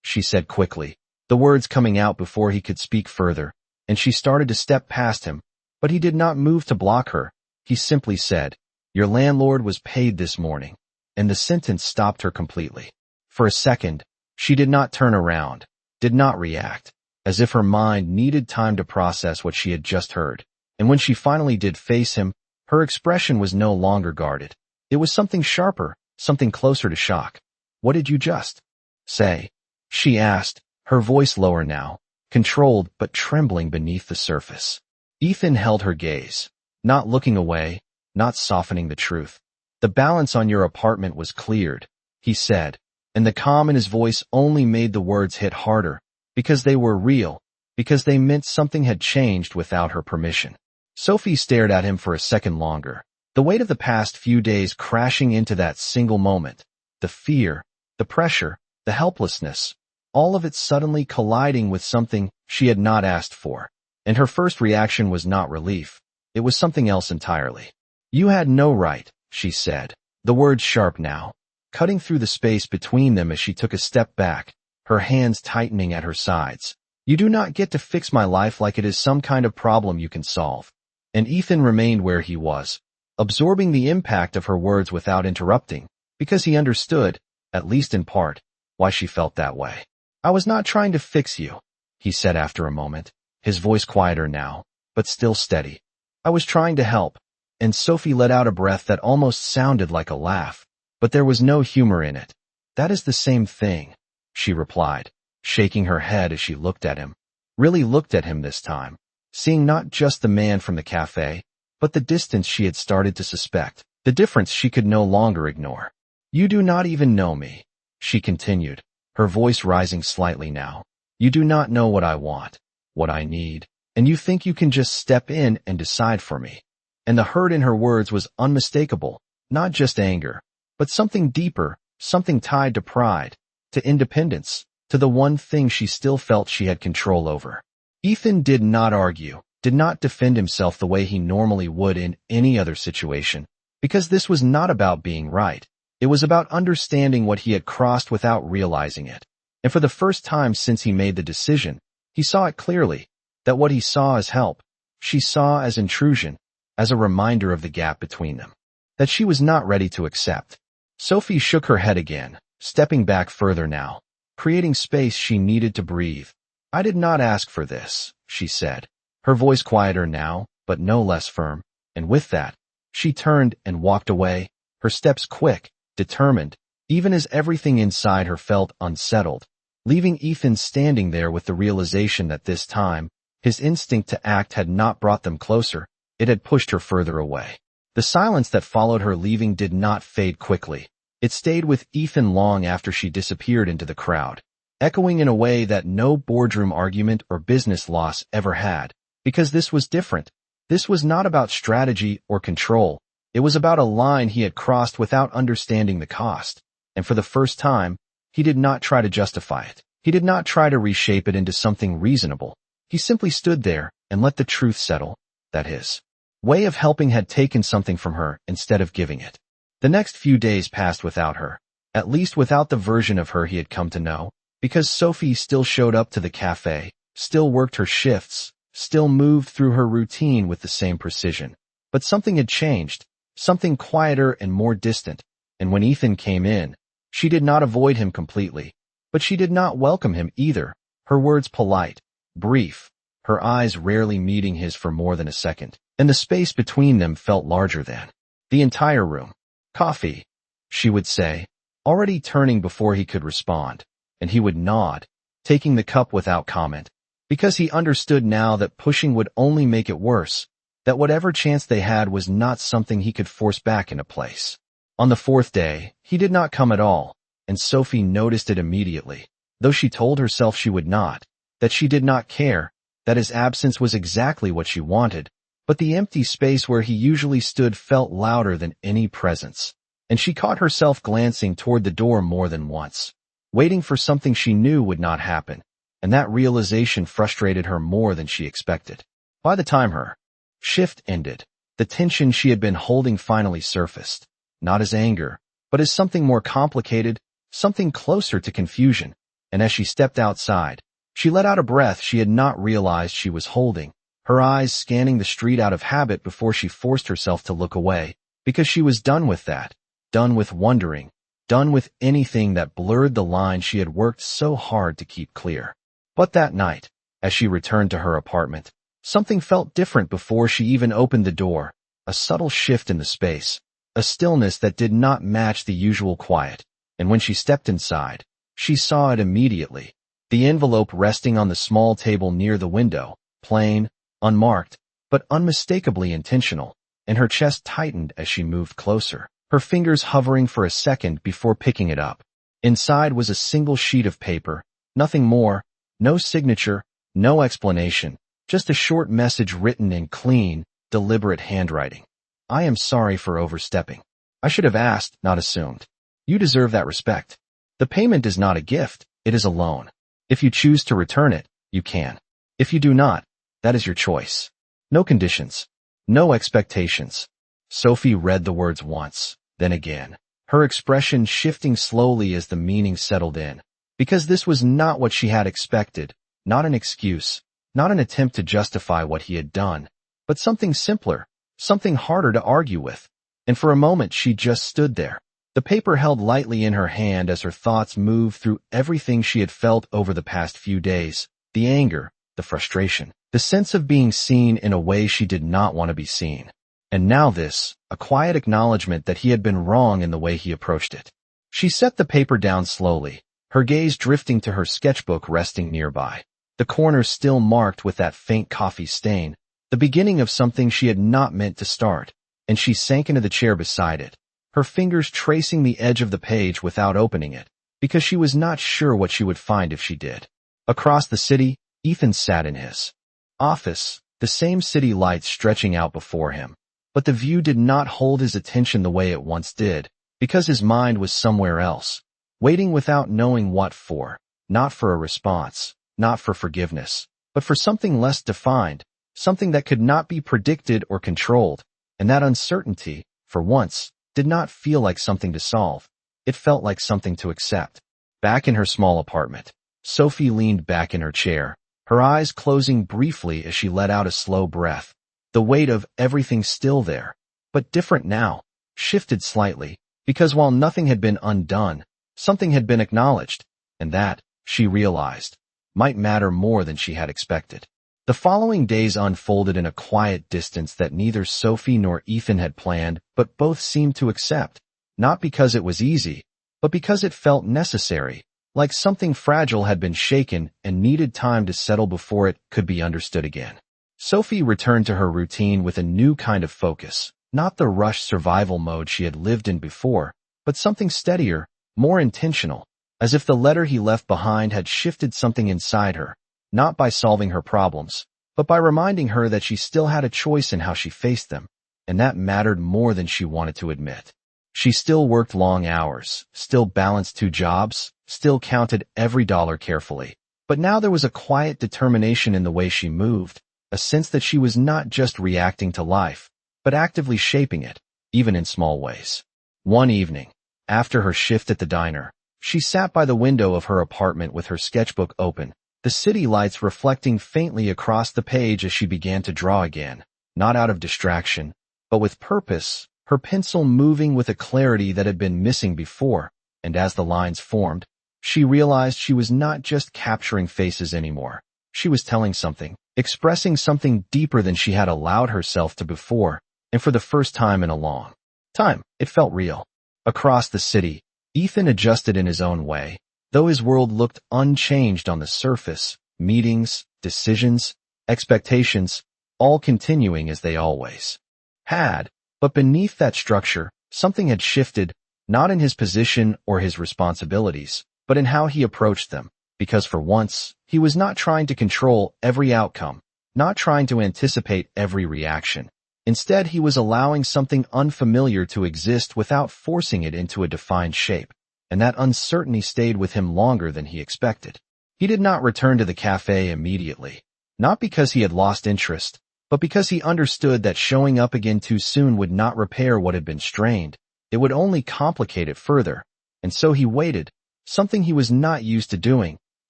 she said quickly, the words coming out before he could speak further, and she started to step past him, but he did not move to block her. He simply said, "Your landlord was paid this morning," and the sentence stopped her completely. For a second, she did not turn around, did not react, as if her mind needed time to process what she had just heard, and when she finally did face him, her expression was no longer guarded. It was something sharper, something closer to shock. "What did you just say?" she asked, her voice lower now, controlled but trembling beneath the surface. Ethan held her gaze, not looking away, not softening the truth. "The balance on your apartment was cleared," he said, and the calm in his voice only made the words hit harder, because they were real, because they meant something had changed without her permission. Sophie stared at him for a second longer, the weight of the past few days crashing into that single moment, the fear, the pressure, the helplessness, all of it suddenly colliding with something she had not asked for. And her first reaction was not relief. It was something else entirely. "You had no right," she said, the words sharp now, cutting through the space between them as she took a step back, her hands tightening at her sides. "You do not get to fix my life like it is some kind of problem you can solve." And Ethan remained where he was, absorbing the impact of her words without interrupting, because he understood, at least in part, why she felt that way. "I was not trying to fix you," he said after a moment, his voice quieter now, but still steady. "I was trying to help." And Sophie let out a breath that almost sounded like a laugh, but there was no humor in it. "That is the same thing," she replied, shaking her head as she looked at him, really looked at him this time, seeing not just the man from the cafe, but the distance she had started to suspect, the difference she could no longer ignore. "You do not even know me," she continued, her voice rising slightly now. "You do not know what I want, what I need, and you think you can just step in and decide for me." And the hurt in her words was unmistakable, not just anger, but something deeper, something tied to pride, to independence, to the one thing she still felt she had control over. Ethan did not argue, did not defend himself the way he normally would in any other situation, because this was not about being right. It was about understanding what he had crossed without realizing it. And for the first time since he made the decision, he saw it clearly, that what he saw as help, she saw as intrusion, as a reminder of the gap between them, that she was not ready to accept. Sophie shook her head again, stepping back further now, creating space she needed to breathe. "I did not ask for this," she said, her voice quieter now, but no less firm, and with that, she turned and walked away, her steps quick, determined, even as everything inside her felt unsettled, leaving Ethan standing there with the realization that this time, his instinct to act had not brought them closer, it had pushed her further away. The silence that followed her leaving did not fade quickly. It stayed with Ethan long after she disappeared into the crowd, echoing in a way that no boardroom argument or business loss ever had, because this was different. This was not about strategy or control. It was about a line he had crossed without understanding the cost. And for the first time, he did not try to justify it. He did not try to reshape it into something reasonable. He simply stood there and let the truth settle, that his way of helping had taken something from her instead of giving it. The next few days passed without her, at least without the version of her he had come to know, because Sophie still showed up to the cafe, still worked her shifts, still moved through her routine with the same precision. But something had changed, something quieter and more distant, and when Ethan came in, she did not avoid him completely, but she did not welcome him either, her words polite, brief, her eyes rarely meeting his for more than a second, and the space between them felt larger than the entire room. "Coffee," she would say, already turning before he could respond, and he would nod, taking the cup without comment, because he understood now that pushing would only make it worse, that whatever chance they had was not something he could force back into place. On the fourth day, he did not come at all, and Sophie noticed it immediately, though she told herself she would not, that she did not care, that his absence was exactly what she wanted, but the empty space where he usually stood felt louder than any presence, and she caught herself glancing toward the door more than once, waiting for something she knew would not happen, and that realization frustrated her more than she expected. By the time her shift ended, the tension she had been holding finally surfaced, not as anger, but as something more complicated, something closer to confusion, and as she stepped outside, she let out a breath she had not realized she was holding, her eyes scanning the street out of habit before she forced herself to look away, because she was done with that, done with wondering, done with anything that blurred the line she had worked so hard to keep clear. But that night, as she returned to her apartment, something felt different before she even opened the door, a subtle shift in the space, a stillness that did not match the usual quiet, and when she stepped inside, she saw it immediately. The envelope resting on the small table near the window, plain, unmarked, but unmistakably intentional, and her chest tightened as she moved closer, her fingers hovering for a second before picking it up. Inside was a single sheet of paper, nothing more, no signature, no explanation, just a short message written in clean, deliberate handwriting. I am sorry for overstepping. I should have asked, not assumed. You deserve that respect. The payment is not a gift, it is a loan. If you choose to return it, you can. If you do not, that is your choice. No conditions. No expectations. Sophie read the words once, then again, her expression shifting slowly as the meaning settled in. Because this was not what she had expected, not an excuse, not an attempt to justify what he had done, but something simpler, something harder to argue with. And for a moment she just stood there, the paper held lightly in her hand as her thoughts moved through everything she had felt over the past few days, the anger, the frustration, the sense of being seen in a way she did not want to be seen. And now this, a quiet acknowledgement that he had been wrong in the way he approached it. She set the paper down slowly, her gaze drifting to her sketchbook resting nearby, the corners still marked with that faint coffee stain, the beginning of something she had not meant to start, and she sank into the chair beside it, her fingers tracing the edge of the page without opening it, because she was not sure what she would find if she did. Across the city, Ethan sat in his office, the same city lights stretching out before him, but the view did not hold his attention the way it once did, because his mind was somewhere else, waiting without knowing what for, not for a response, not for forgiveness, but for something less defined, something that could not be predicted or controlled, and that uncertainty, for once, did not feel like something to solve. It felt like something to accept. Back in her small apartment, Sophie leaned back in her chair, her eyes closing briefly as she let out a slow breath. The weight of everything still there, but different now, shifted slightly, because while nothing had been undone, something had been acknowledged, and that, she realized, might matter more than she had expected. The following days unfolded in a quiet distance that neither Sophie nor Ethan had planned, but both seemed to accept, not because it was easy, but because it felt necessary, like something fragile had been shaken and needed time to settle before it could be understood again. Sophie returned to her routine with a new kind of focus, not the rushed survival mode she had lived in before, but something steadier, more intentional, as if the letter he left behind had shifted something inside her, not by solving her problems, but by reminding her that she still had a choice in how she faced them, and that mattered more than she wanted to admit. She still worked long hours, still balanced 2 jobs, still counted every dollar carefully, but now there was a quiet determination in the way she moved, a sense that she was not just reacting to life, but actively shaping it, even in small ways. One evening, after her shift at the diner, she sat by the window of her apartment with her sketchbook open, the city lights reflecting faintly across the page as she began to draw again, not out of distraction, but with purpose, her pencil moving with a clarity that had been missing before, and as the lines formed, she realized she was not just capturing faces anymore. She was telling something, expressing something deeper than she had allowed herself to before, and for the first time in a long time, it felt real. Across the city, Ethan adjusted in his own way, though his world looked unchanged on the surface, meetings, decisions, expectations, all continuing as they always had. But beneath that structure, something had shifted, not in his position or his responsibilities, but in how he approached them, because for once, he was not trying to control every outcome, not trying to anticipate every reaction. Instead, he was allowing something unfamiliar to exist without forcing it into a defined shape, and that uncertainty stayed with him longer than he expected. He did not return to the cafe immediately, not because he had lost interest, but because he understood that showing up again too soon would not repair what had been strained. It would only complicate it further, and so he waited, something he was not used to doing,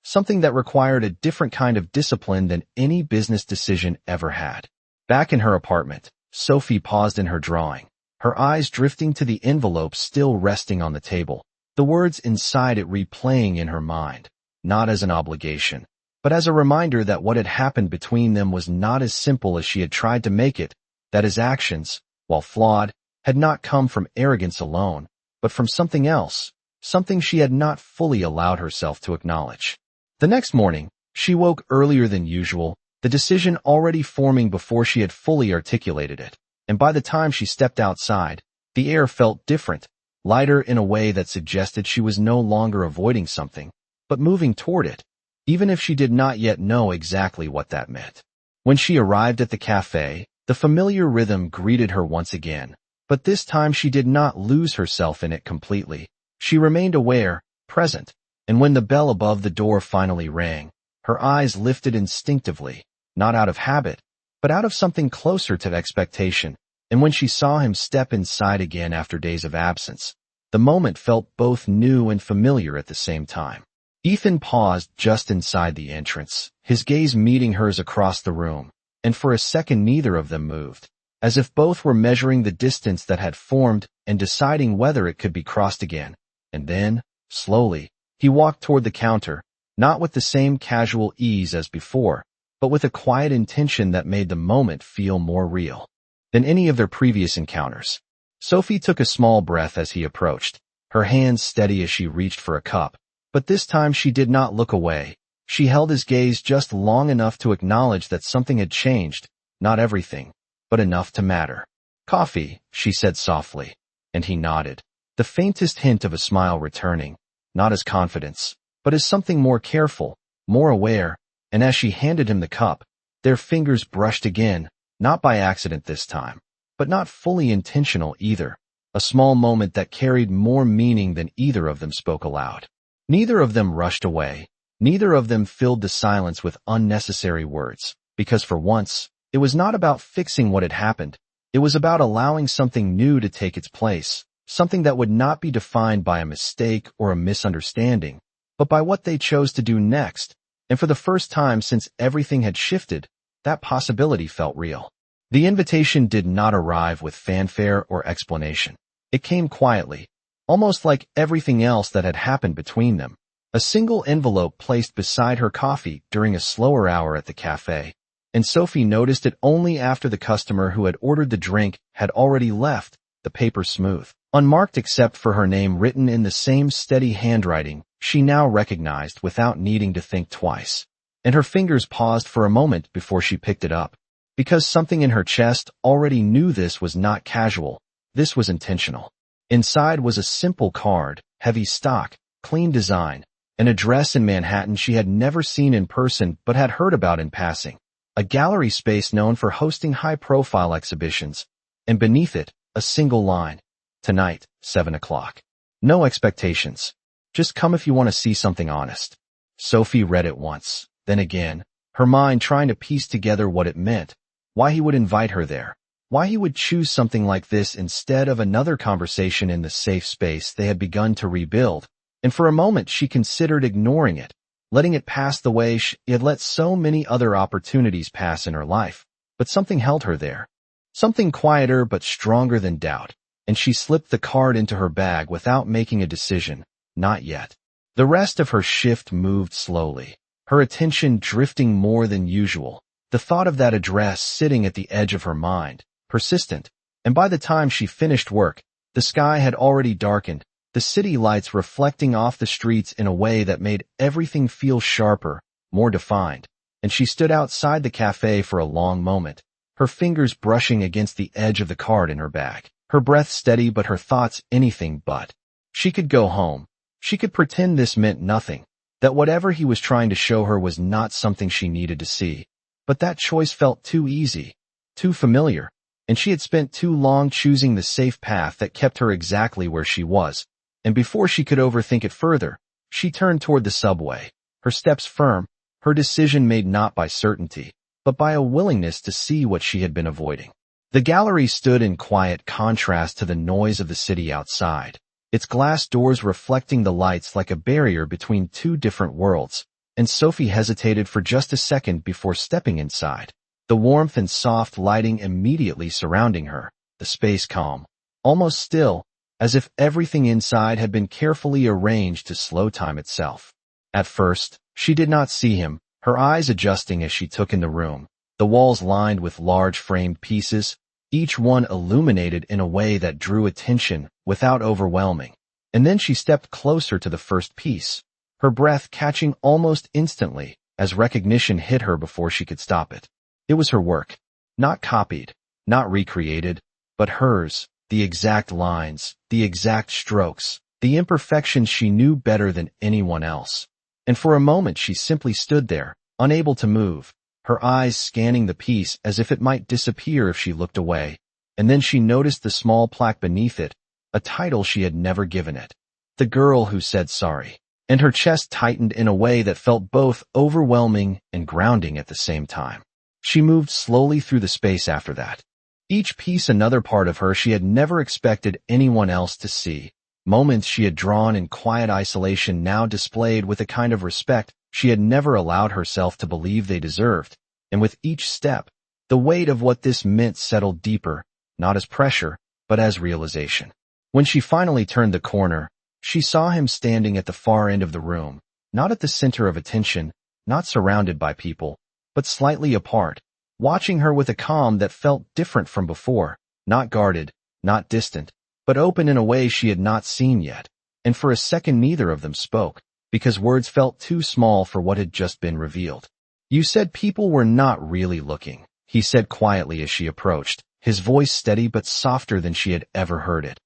something that required a different kind of discipline than any business decision ever had. Back in her apartment, Sophie paused in her drawing, her eyes drifting to the envelope still resting on the table, the words inside it replaying in her mind, not as an obligation, but as a reminder that what had happened between them was not as simple as she had tried to make it, that his actions, while flawed, had not come from arrogance alone, but from something else, something she had not fully allowed herself to acknowledge. The next morning, she woke earlier than usual, the decision already forming before she had fully articulated it, and by the time she stepped outside, the air felt different, lighter in a way that suggested she was no longer avoiding something, but moving toward it, even if she did not yet know exactly what that meant. When she arrived at the cafe, the familiar rhythm greeted her once again, but this time she did not lose herself in it completely. She remained aware, present, and when the bell above the door finally rang, her eyes lifted instinctively, not out of habit, but out of something closer to expectation, and when she saw him step inside again after days of absence, the moment felt both new and familiar at the same time. Ethan paused just inside the entrance, his gaze meeting hers across the room, and for a second neither of them moved, as if both were measuring the distance that had formed and deciding whether it could be crossed again. And then, slowly, he walked toward the counter, not with the same casual ease as before, but with a quiet intention that made the moment feel more real than any of their previous encounters. Sophie took a small breath as he approached, her hands steady as she reached for a cup, but this time she did not look away. She held his gaze just long enough to acknowledge that something had changed, not everything, but enough to matter. "Coffee," she said softly, and he nodded, the faintest hint of a smile returning, not as confidence, but as something more careful, more aware, and as she handed him the cup, their fingers brushed again, not by accident this time, but not fully intentional either, a small moment that carried more meaning than either of them spoke aloud. Neither of them rushed away, neither of them filled the silence with unnecessary words, because for once, it was not about fixing what had happened, it was about allowing something new to take its place, something that would not be defined by a mistake or a misunderstanding, but by what they chose to do next, and for the first time since everything had shifted, that possibility felt real. The invitation did not arrive with fanfare or explanation. It came quietly, almost like everything else that had happened between them. A single envelope placed beside her coffee during a slower hour at the cafe, and Sophie noticed it only after the customer who had ordered the drink had already left, the paper smooth, unmarked except for her name written in the same steady handwriting she now recognized without needing to think twice. And her fingers paused for a moment before she picked it up, because something in her chest already knew this was not casual, this was intentional. Inside was a simple card, heavy stock, clean design, an address in Manhattan she had never seen in person but had heard about in passing, a gallery space known for hosting high-profile exhibitions, and beneath it, a single line, "Tonight, 7 o'clock. No expectations. Just come if you want to see something honest." Sophie read it once, then again, her mind trying to piece together what it meant, why he would invite her there, why he would choose something like this instead of another conversation in the safe space they had begun to rebuild, and for a moment she considered ignoring it, letting it pass the way she had let so many other opportunities pass in her life, but something held her there. Something quieter but stronger than doubt, and she slipped the card into her bag without making a decision, not yet. The rest of her shift moved slowly, her attention drifting more than usual, the thought of that address sitting at the edge of her mind, persistent, and by the time she finished work, the sky had already darkened, the city lights reflecting off the streets in a way that made everything feel sharper, more defined, and she stood outside the cafe for a long moment, her fingers brushing against the edge of the card in her bag, her breath steady but her thoughts anything but. She could go home. She could pretend this meant nothing, that whatever he was trying to show her was not something she needed to see, but that choice felt too easy, too familiar, and she had spent too long choosing the safe path that kept her exactly where she was, and before she could overthink it further, she turned toward the subway, her steps firm, her decision made not by certainty, but by a willingness to see what she had been avoiding. The gallery stood in quiet contrast to the noise of the city outside, its glass doors reflecting the lights like a barrier between two different worlds, and Sophie hesitated for just a second before stepping inside, the warmth and soft lighting immediately surrounding her, the space calm, almost still, as if everything inside had been carefully arranged to slow time itself. At first, she did not see him, her eyes adjusting as she took in the room, the walls lined with large framed pieces, each one illuminated in a way that drew attention without overwhelming. And then she stepped closer to the first piece, her breath catching almost instantly as recognition hit her before she could stop it. It was her work. Not copied, not recreated, but hers, the exact lines, the exact strokes, the imperfections she knew better than anyone else. And for a moment she simply stood there, unable to move, her eyes scanning the piece as if it might disappear if she looked away. And then she noticed the small plaque beneath it, a title she had never given it. The Girl Who Said Sorry. And her chest tightened in a way that felt both overwhelming and grounding at the same time. She moved slowly through the space after that. Each piece another part of her she had never expected anyone else to see. Moments she had drawn in quiet isolation now displayed with a kind of respect she had never allowed herself to believe they deserved. And with each step, the weight of what this meant settled deeper, not as pressure, but as realization. When she finally turned the corner, she saw him standing at the far end of the room, not at the center of attention, not surrounded by people, but slightly apart, watching her with a calm that felt different from before, not guarded, not distant, but open in a way she had not seen yet. And for a second neither of them spoke, because words felt too small for what had just been revealed. "You said people were not really looking," he said quietly as she approached, his voice steady but softer than she had ever heard it.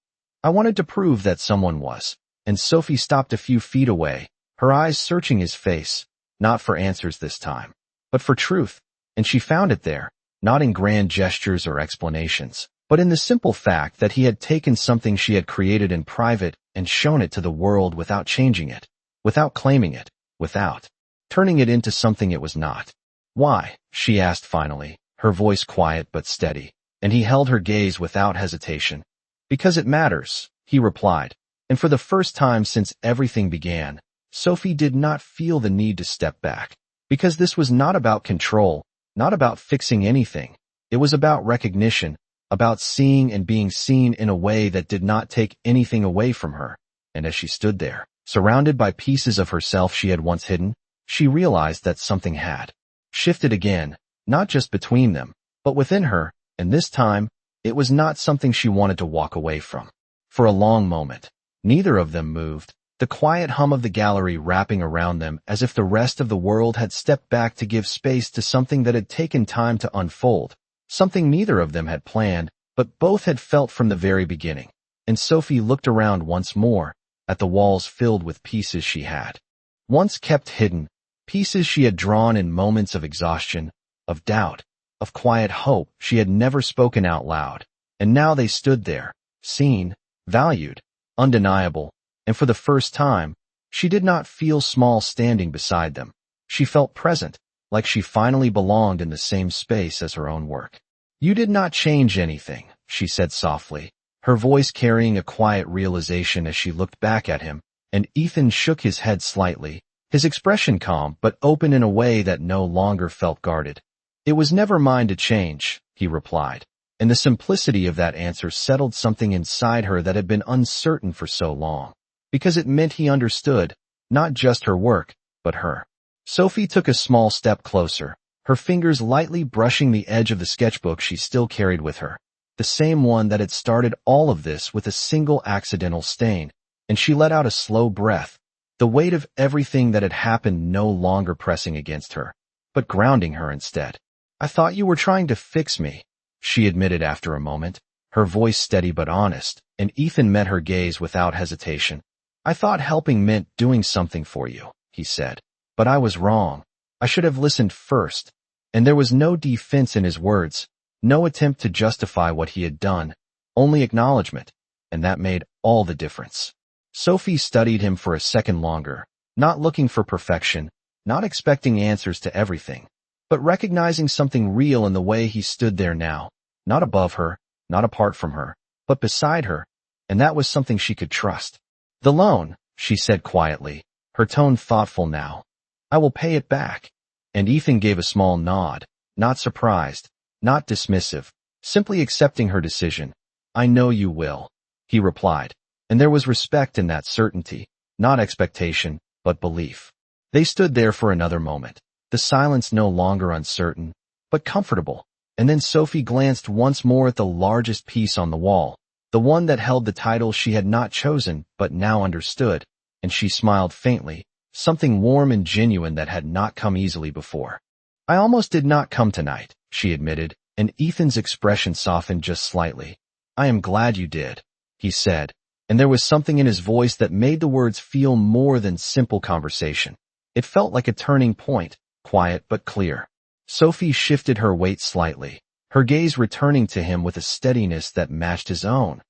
"I wanted to prove that someone was." And Sophie stopped a few feet away, her eyes searching his face, not for answers this time, but for truth. And she found it there, not in grand gestures or explanations, but in the simple fact that he had taken something she had created in private and shown it to the world without changing it, without claiming it, without turning it into something it was not. "Why?" she asked finally, her voice quiet but steady, and he held her gaze without hesitation. "Because it matters," he replied. And for the first time since everything began, Sophie did not feel the need to step back. Because this was not about control, not about fixing anything. It was about recognition, about seeing and being seen in a way that did not take anything away from her. And as she stood there, surrounded by pieces of herself she had once hidden, she realized that something had shifted again, not just between them, but within her, and this time, it was not something she wanted to walk away from. For a long moment, neither of them moved, the quiet hum of the gallery wrapping around them as if the rest of the world had stepped back to give space to something that had taken time to unfold, something neither of them had planned, but both had felt from the very beginning. And Sophie looked around once more, at the walls filled with pieces she had once kept hidden, pieces she had drawn in moments of exhaustion, of doubt, of quiet hope she had never spoken out loud. And now they stood there, seen, valued, undeniable, and for the first time, she did not feel small standing beside them. She felt present, like she finally belonged in the same space as her own work. "You did not change anything," she said softly, her voice carrying a quiet realization as she looked back at him, and Ethan shook his head slightly, his expression calm but open in a way that no longer felt guarded. "It was never mine to change," he replied. And the simplicity of that answer settled something inside her that had been uncertain for so long, because it meant he understood, not just her work, but her. Sophie took a small step closer, her fingers lightly brushing the edge of the sketchbook she still carried with her, the same one that had started all of this with a single accidental stain, and she let out a slow breath, the weight of everything that had happened no longer pressing against her, but grounding her instead. "I thought you were trying to fix me," she admitted after a moment, her voice steady but honest, and Ethan met her gaze without hesitation. "I thought helping meant doing something for you," he said. "But I was wrong. I should have listened first." And there was no defense in his words, no attempt to justify what he had done, only acknowledgement, and that made all the difference. Sophie studied him for a second longer, not looking for perfection, not expecting answers to everything, but recognizing something real in the way he stood there now, not above her, not apart from her, but beside her, and that was something she could trust. "The loan," she said quietly, her tone thoughtful now. "I will pay it back." And Ethan gave a small nod, not surprised, not dismissive, simply accepting her decision. "I know you will," he replied, and there was respect in that certainty, not expectation, but belief. They stood there for another moment, the silence no longer uncertain, but comfortable, And then Sophie glanced once more at the largest piece on the wall, the one that held the title she had not chosen but now understood, and she smiled faintly, something warm and genuine that had not come easily before. I almost did not come tonight, she admitted, and Ethan's expression softened just slightly. I am glad you did, he said, and there was something in his voice that made the words feel more than simple conversation. It felt like a turning point, quiet but clear. Sophie shifted her weight slightly, her gaze returning to him with a steadiness that matched his own.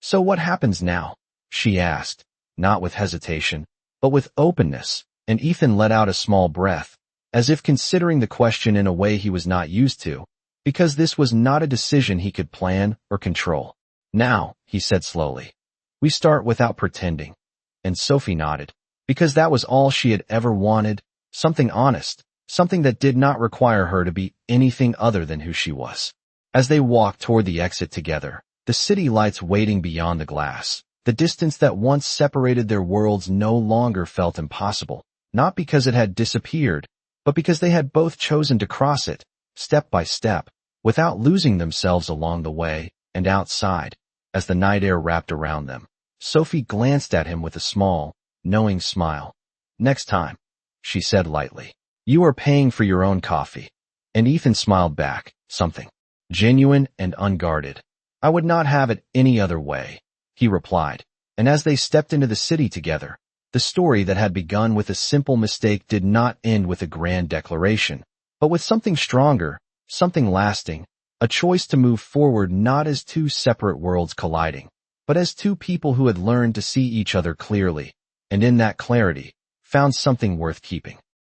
So what happens now? She asked, not with hesitation, but with openness, and Ethan let out a small breath, as if considering the question in a way he was not used to, because this was not a decision he could plan or control. Now, he said slowly, we start without pretending. And Sophie nodded, because that was all she had ever wanted, something honest, something that did not require her to be anything other than who she was. As they walked toward the exit together, the city lights waiting beyond the glass, the distance that once separated their worlds no longer felt impossible, not because it had disappeared, but because they had both chosen to cross it, step by step, without losing themselves along the way. And outside, as the night air wrapped around them, Sophie glanced at him with a small, knowing smile. Next time, she said lightly, you are paying for your own coffee. And Ethan smiled back, something genuine and unguarded. I would not have it any other way, he replied, and as they stepped into the city together, the story that had begun with a simple mistake did not end with a grand declaration, but with something stronger, something lasting, a choice to move forward not as two separate worlds colliding, but as two people who had learned to see each other clearly, and in that clarity, found something worth keeping.